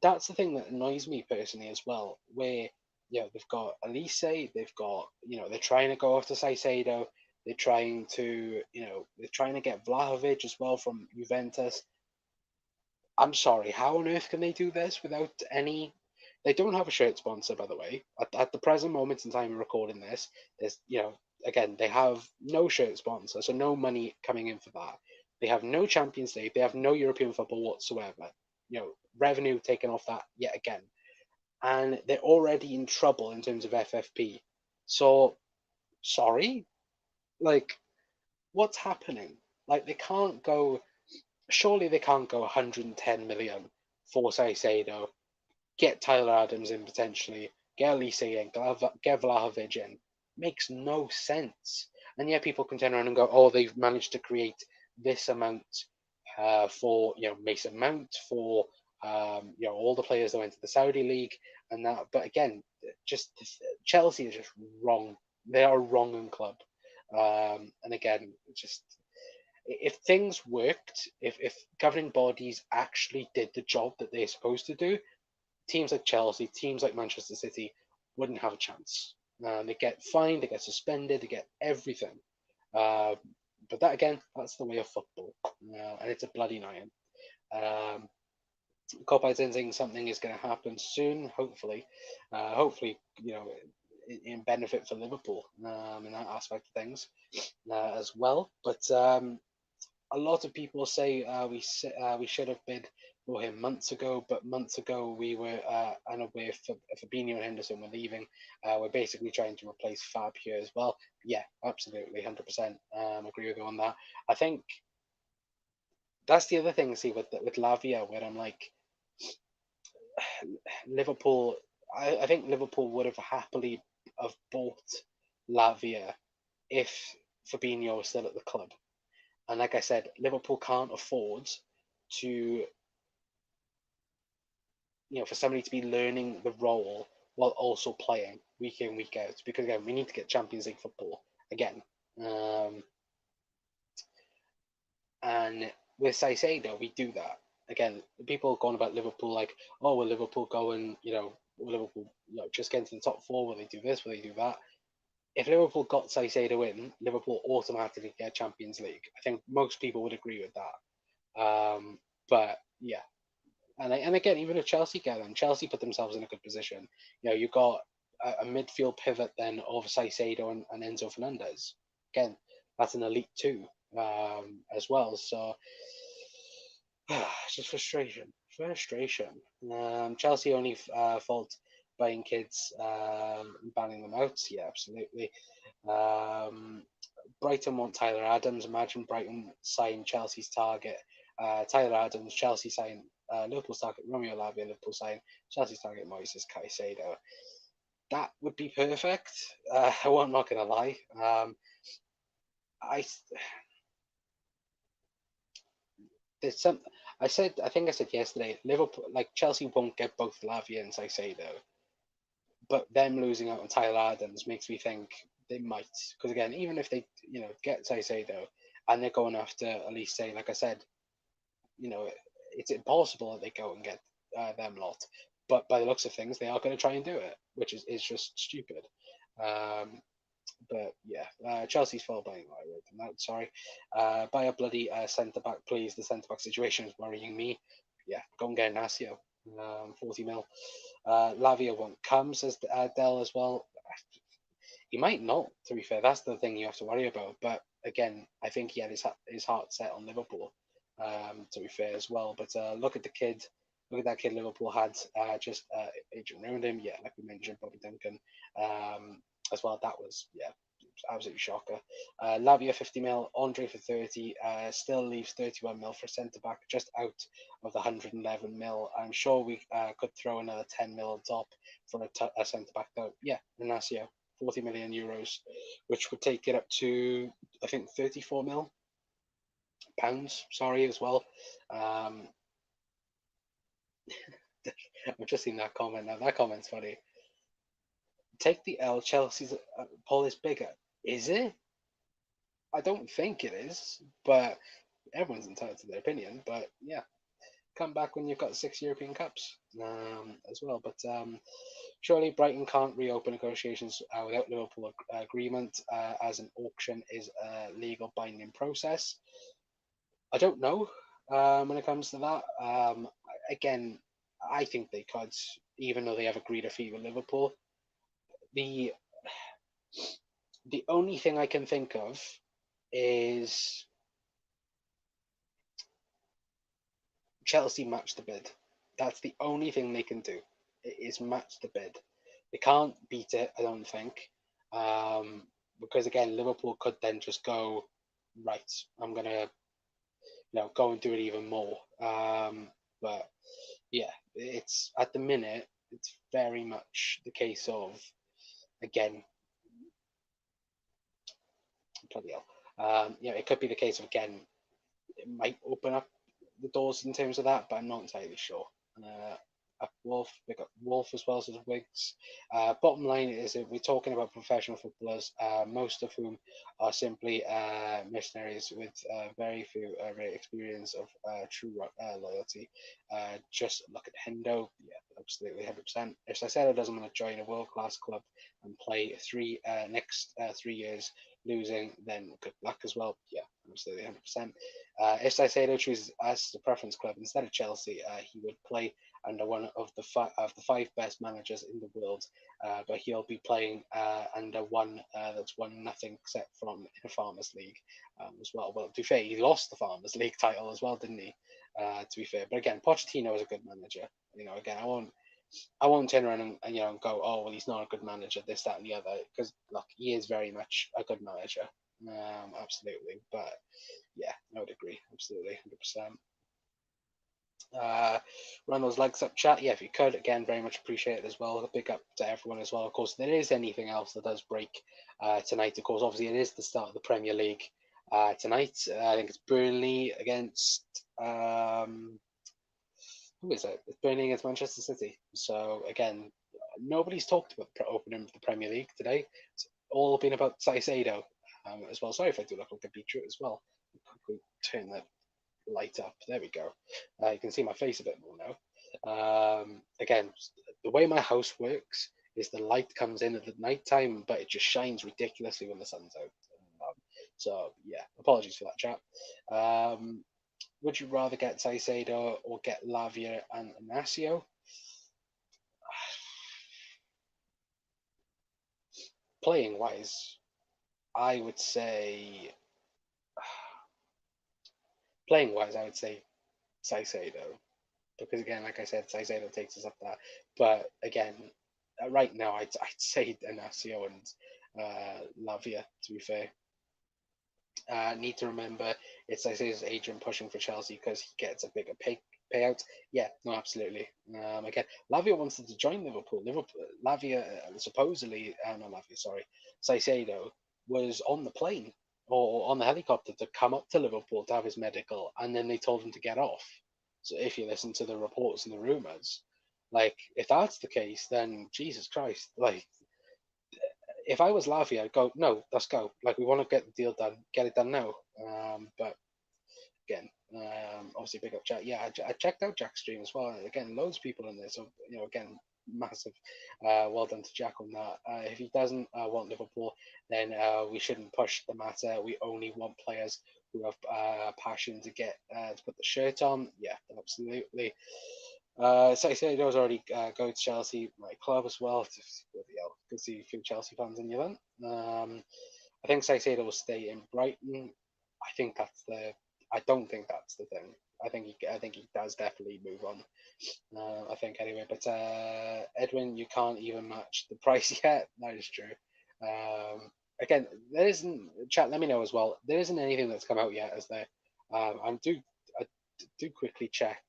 that's the thing that annoys me personally as well. Where they've got Elise, they've got they're trying to go after Caicedo. They're trying to get Vlahovic as well from Juventus. I'm sorry, how on earth can they do this without any? They don't have a shirt sponsor, by the way. At the present moment in time of recording this, there's again they have no shirt sponsor, so no money coming in for that. They have no Champions League. They have no European football whatsoever. Revenue taken off that yet again, and they're already in trouble in terms of FFP. So sorry, like what's happening? Like they can't go. Surely they can't go 110 million for Caicedo, get Tyler Adams in potentially, get Elise in, get Vlahovic in. Makes no sense. And yet people can turn around and go, oh, they've managed to create this amount for Mason Mount, for all the players that went to the Saudi league and that. But again, just Chelsea is just wrong. They are a wrong club. And again, just if things worked, if governing bodies actually did the job that they're supposed to do, teams like Chelsea, teams like Manchester City wouldn't have a chance. They get fined, they get suspended, they get everything. But that again, that's the way of football, and it's a bloody nine. Copa saying something is going to happen soon. Hopefully, in benefit for Liverpool in that aspect of things as well. But a lot of people say we should have bid for him months ago, but months ago we were unaware Fabinho and Henderson were leaving. We're basically trying to replace Fab here as well. Yeah, absolutely, 100%. Agree with you on that. I think that's the other thing. See with Lavia, where I'm like, Liverpool. I think Liverpool would have happily have bought Lavia if Fabinho was still at the club. And like I said, Liverpool can't afford to, for somebody to be learning the role while also playing week in, week out. Because again, we need to get Champions League football again. And with Caicedo, we do that. Again, people going about Liverpool like, oh, will Liverpool go and, will Liverpool just get into the top four? Will they do this? Will they do that? if Liverpool got Caicedo in, Liverpool automatically get Champions League. I think most people would agree with that. But yeah, and again, even if Chelsea get them, Chelsea put themselves in a good position. You got a midfield pivot then of Caicedo and Enzo Fernandez. Again, that's an elite two as well. So just frustration. Chelsea only fault buying kids, banning them out. Yeah, absolutely. Brighton want Tyler Adams. Imagine Brighton sign Chelsea's target. Tyler Adams, Chelsea sign Liverpool's target. Romeo Lavia, Liverpool sign Chelsea's target. Moisés Caicedo. That would be perfect. I'm not gonna lie. I there's some. I think I said yesterday. Liverpool, like Chelsea, won't get both Lavia and Caicedo, but them losing out on Tyler Adams makes me think they might. Because again, even if they get Caicedo and they're going after at least say, like I said, it's impossible that they go and get them lot. But by the looks of things, they are going to try and do it, which is just stupid. But yeah, Chelsea's fault buying that. Sorry, buy a bloody centre back, please. The centre back situation is worrying me. Yeah, go and get Ignacio, 40 mil. Lavia won't come, says Dell as well. He might not. To be fair, that's the thing you have to worry about. But again, I think he had his heart set on Liverpool. To be fair as well. But look at the kid. Look at that kid Liverpool had just agent ruined him. Yeah, like we mentioned, Bobby Duncan. As well. That was absolutely shocker. Lavia 50 mil, Andre for 30, still leaves 31 mil for centre back, just out of the 111 mil. I'm sure we could throw another 10 mil on top for a centre back though. Yeah, Ignacio, 40 million euros, which would take it up to I think 34 mil pounds. Sorry as well. I've just seen that comment now. That comment's funny. Take the L. Chelsea's poll is bigger. Is it? I don't think it is, but everyone's entitled to their opinion. But yeah, come back when you've got 6 European Cups as well. But surely Brighton can't reopen negotiations without Liverpool agreement, as an auction is a legal binding process. I don't know when it comes to that. Again, I think they could, even though they have agreed a fee with Liverpool. The only thing I can think of is Chelsea match the bid. That's the only thing they can do, is match the bid. They can't beat it, I don't think, because again, Liverpool could then just go, right, I'm gonna go and do it even more. But yeah, it's at the minute, it's very much the case of, again, bloody hell. It could be the case of, again, it might open up the doors in terms of that, but I'm not entirely sure. Wolf, we got Wolf as well as the Wigs. Bottom line is that we're talking about professional footballers, most of whom are simply mercenaries with very few experience of true loyalty. Just look at Hendo, yeah, absolutely 100%. If Caicedo doesn't want to join a world-class club and play next 3 years losing, then good luck as well. Yeah, absolutely 100%. If Caicedo chooses as the preference club instead of Chelsea, he would play under one of the five best managers in the world, but he'll be playing under one that's won nothing except from in a Farmers League as well. Well, to be fair, he lost the Farmers League title as well, didn't he? To be fair, but again, Pochettino is a good manager. Again, I won't turn around and go, oh well, he's not a good manager, this, that, and the other, because look, he is very much a good manager, absolutely. But yeah, I would agree, absolutely, 100%. Run those legs up, chat. Yeah, if you could, again, very much appreciate it as well. A big up to everyone as well. Of course, if there is anything else that does break tonight, of course, obviously it is the start of the Premier League tonight. I think it's Burnley against who is it? It's Burnley against Manchester City. So again, nobody's talked about opening the Premier League today. It's all been about Caicedo as well. Sorry if I do look like a beetroot as well. Quickly turn that light up. There we go. You can see my face a bit more now. Again, the way my house works is the light comes in at the night time, but it just shines ridiculously when the sun's out. So yeah, apologies for that, chat. Would you rather get Caicedo or get Lavia and Inacio? Playing wise, I would say Caicedo, because again, like I said, Caicedo takes us up that. But again, right now, I'd say Inacio and Lavia. To be fair, need to remember it's Caicedo's agent pushing for Chelsea because he gets a bigger payout. Yeah, no, absolutely. Again, Lavia wanted to join Liverpool. Lavia supposedly, not Lavia, sorry, Caicedo was on the plane or on the helicopter to come up to Liverpool to have his medical, and then they told him to get off. So if you listen to the reports and the rumors, like if that's the case, then Jesus Christ, like if I was Lavia, I'd go, no, let's go. Like we want to get the deal done, get it done now. But again, obviously big up Jack. Yeah, I checked out Jack's stream as well. And again, loads of people in there. So again, massive well done to Jack on that. If he doesn't want Liverpool, then we shouldn't push the matter. We only want players who have passion to get to put the shirt on. Yeah, absolutely. Caicedo's already going to Chelsea, my club as well. Bloody hell, good to see a few Chelsea fans in the event. I think Caicedo will stay in Brighton. I think that's the. I don't think that's the thing. I think he does definitely move on. I think anyway. But Edwin, you can't even match the price yet. That is true. Again, there isn't. Chat. Let me know as well. There isn't anything that's come out yet, is there? I do quickly check.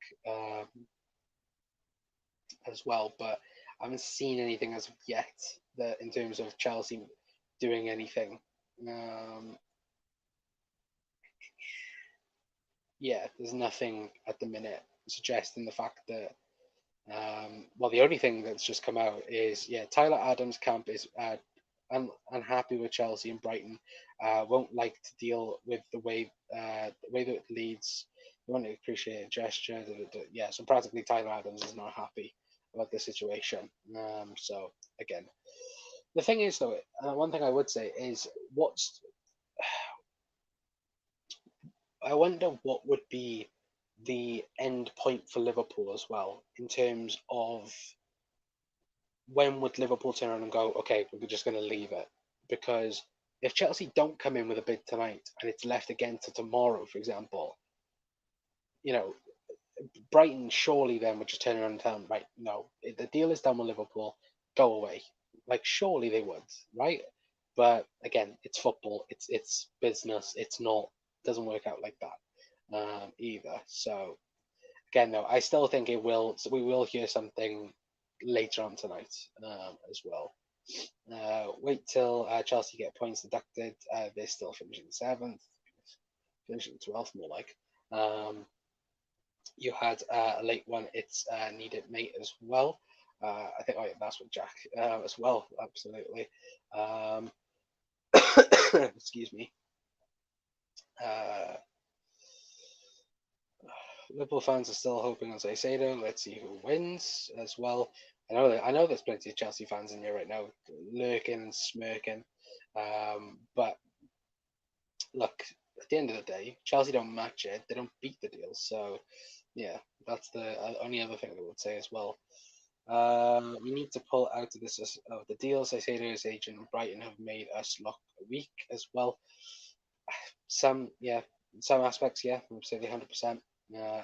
As well, but I haven't seen anything as of yet that in terms of Chelsea doing anything. Yeah, there's nothing at the minute suggesting the fact that. Well, the only thing that's just come out is Tyler Adams' camp is unhappy with Chelsea and Brighton. Won't like to deal with the way that it leads. They won't appreciate a gesture. Yeah, so practically Tyler Adams is not happy about the situation. So again, the thing is though, one thing I would say is I wonder what would be the end point for Liverpool as well in terms of when would Liverpool turn around and go, okay, we're just going to leave it? Because if Chelsea don't come in with a bid tonight and it's left again to tomorrow, for example, Brighton surely then would just turn around and tell them, right, no, the deal is done with Liverpool, go away. Like surely they would, right? But again, it's football, it's business, it's not doesn't work out like that either. So again, though, I still think it will. So we will hear something later on tonight as well. Wait till Chelsea get points deducted. They're still finishing seventh, finishing 12th, more like. You had a late one. It's needed mate as well. I think that's what Jack as well. Absolutely. Excuse me. Liverpool fans are still hoping on Caicedo. Let's see who wins as well. I know there's plenty of Chelsea fans in here right now, lurking and smirking. But look, at the end of the day, Chelsea don't match it. They don't beat the deal. So, yeah, that's the only other thing I would say as well. We need to pull out of this of the deal. Caicedo's agent and Brighton have made us look weak as well. Some aspects, yeah, absolutely 100%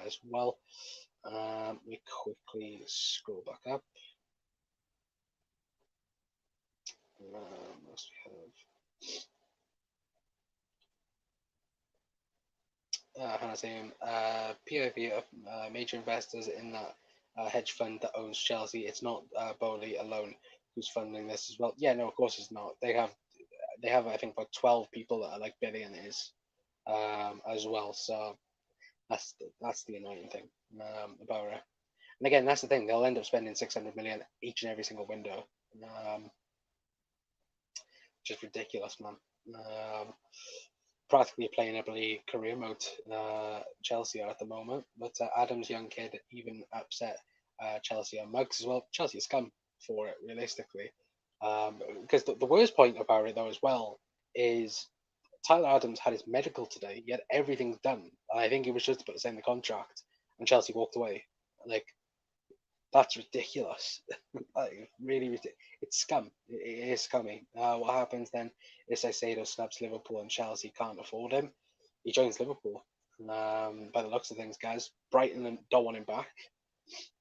as well. We quickly scroll back up. What we have? Hannah saying POV of major investors in that hedge fund that owns Chelsea. It's not Bowley alone who's funding this as well. Yeah, no, of course it's not. They have I think about 12 people that are like billionaires as well. So that's the annoying thing about it. And again, that's the thing. They'll end up spending 600 million each and every single window. Just ridiculous, man. Practically playing every career mode Chelsea are at the moment. But Adam's young kid even upset Chelsea on mugs as well. Chelsea scum. for it, realistically. Because the worst point about it, though, as well, is Tyler Adams had his medical today, yet everything's done. I think he was just about to sign the contract, and Chelsea walked away. Like, that's ridiculous. Like, really ridiculous. It's scum. It is scummy. What happens then is Caicedo snaps Liverpool and Chelsea can't afford him. He joins Liverpool. By the looks of things, guys, Brighton don't want him back.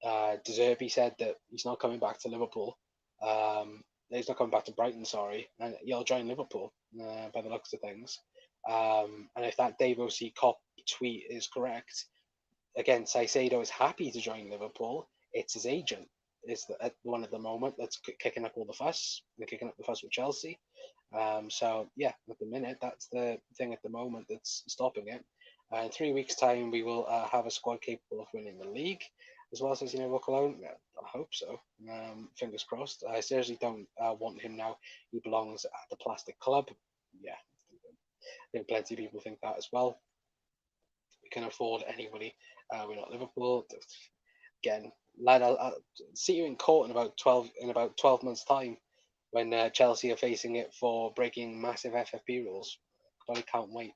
De Zerbi said that he's not coming back to Liverpool. He's not coming back to Brighton, sorry, and he'll join Liverpool by the looks of things. And if that Dave O.C. Cop tweet is correct, again, Caicedo is happy to join Liverpool. It's his agent is the one at the moment that's kicking up all the fuss. They're kicking up the fuss with Chelsea. So yeah, at the minute, that's the thing at the moment that's stopping it. In 3 weeks' time, we will have a squad capable of winning the league, as well as Walk alone. Yeah, I hope so. Fingers crossed. I seriously don't want him now. He belongs at the Plastic Club. Yeah, I think plenty of people think that as well. We can afford anybody. We're not Liverpool. Again, lad, I'll see you in court in about 12 months' time, when Chelsea are facing it for breaking massive FFP rules. I can't wait.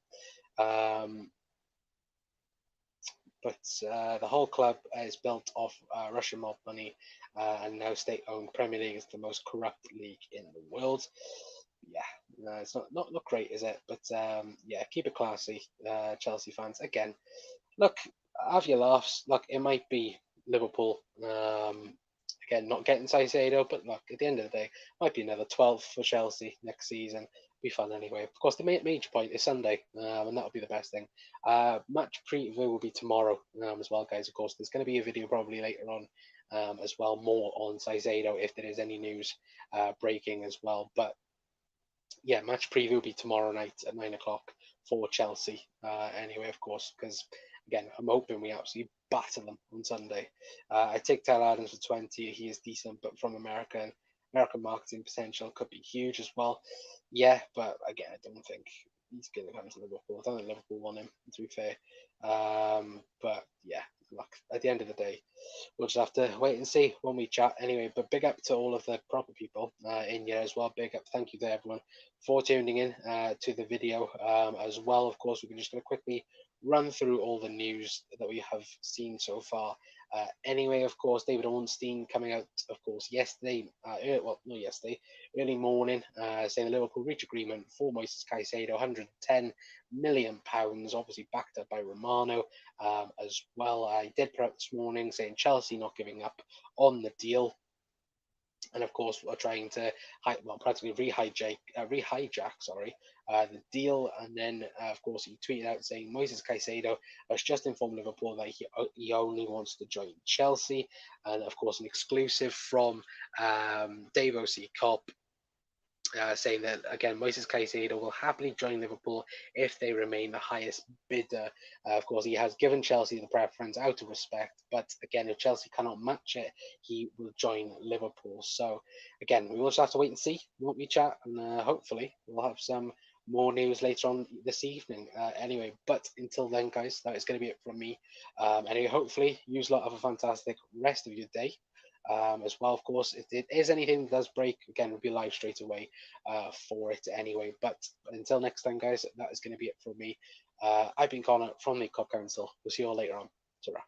But the whole club is built off Russian mob money, and now state-owned. Premier League is the most corrupt league in the world. Yeah, it's not great, is it? But yeah, keep it classy, Chelsea fans. Again, look, have your laughs. Look, it might be Liverpool. Again, not getting Caicedo, but look, at the end of the day, might be another 12 for Chelsea next season. Be fun anyway. Of course, the major point is Sunday, and that'll be the best thing. Match preview will be tomorrow as well, guys. Of course, there's going to be a video probably later on as well, more on Caicedo if there is any news breaking as well. But yeah, match preview will be tomorrow night at 9 o'clock for Chelsea. Anyway, of course, because again, I'm hoping we absolutely batter them on Sunday. I take Tyler Adams for 20. He is decent, but from American marketing potential could be huge as well. Yeah, but again, I don't think he's going to come to Liverpool. I don't think Liverpool want him, to be fair. But yeah, look, at the end of the day, we'll just have to wait and see when we chat anyway. But big up to all of the proper people in here as well. Big up, thank you to everyone for tuning in to the video as well. Of course, we're just going to quickly run through all the news that we have seen so far. Anyway, of course, David Ornstein coming out, of course, yesterday, not yesterday, early morning, saying Liverpool reach agreement for Moisés Caicedo, £110 million, obviously backed up by Romano as well. I did put out this morning saying Chelsea not giving up on the deal. And of course, we're trying to practically rehijack the deal. And then, of course, he tweeted out saying Moisés Caicedo has just informed Liverpool that he only wants to join Chelsea. And of course, an exclusive from Dave O.C. Cop, saying that again, Moisés Caicedo will happily join Liverpool if they remain the highest bidder. Of course, he has given Chelsea the preference out of respect, but again, if Chelsea cannot match it, he will join Liverpool. So again, we will just have to wait and see what we chat, and hopefully we'll have some more news later on this evening. Anyway, but until then, guys, that is going to be it from me. Anyway, hopefully you lot have a fantastic rest of your day. As well, of course, if there is anything that does break, again, we'll be live straight away for it anyway. But until next time, guys, that is going to be it from me. I've been Connor from the Cop Council. We'll see you all later on. Ta-ra.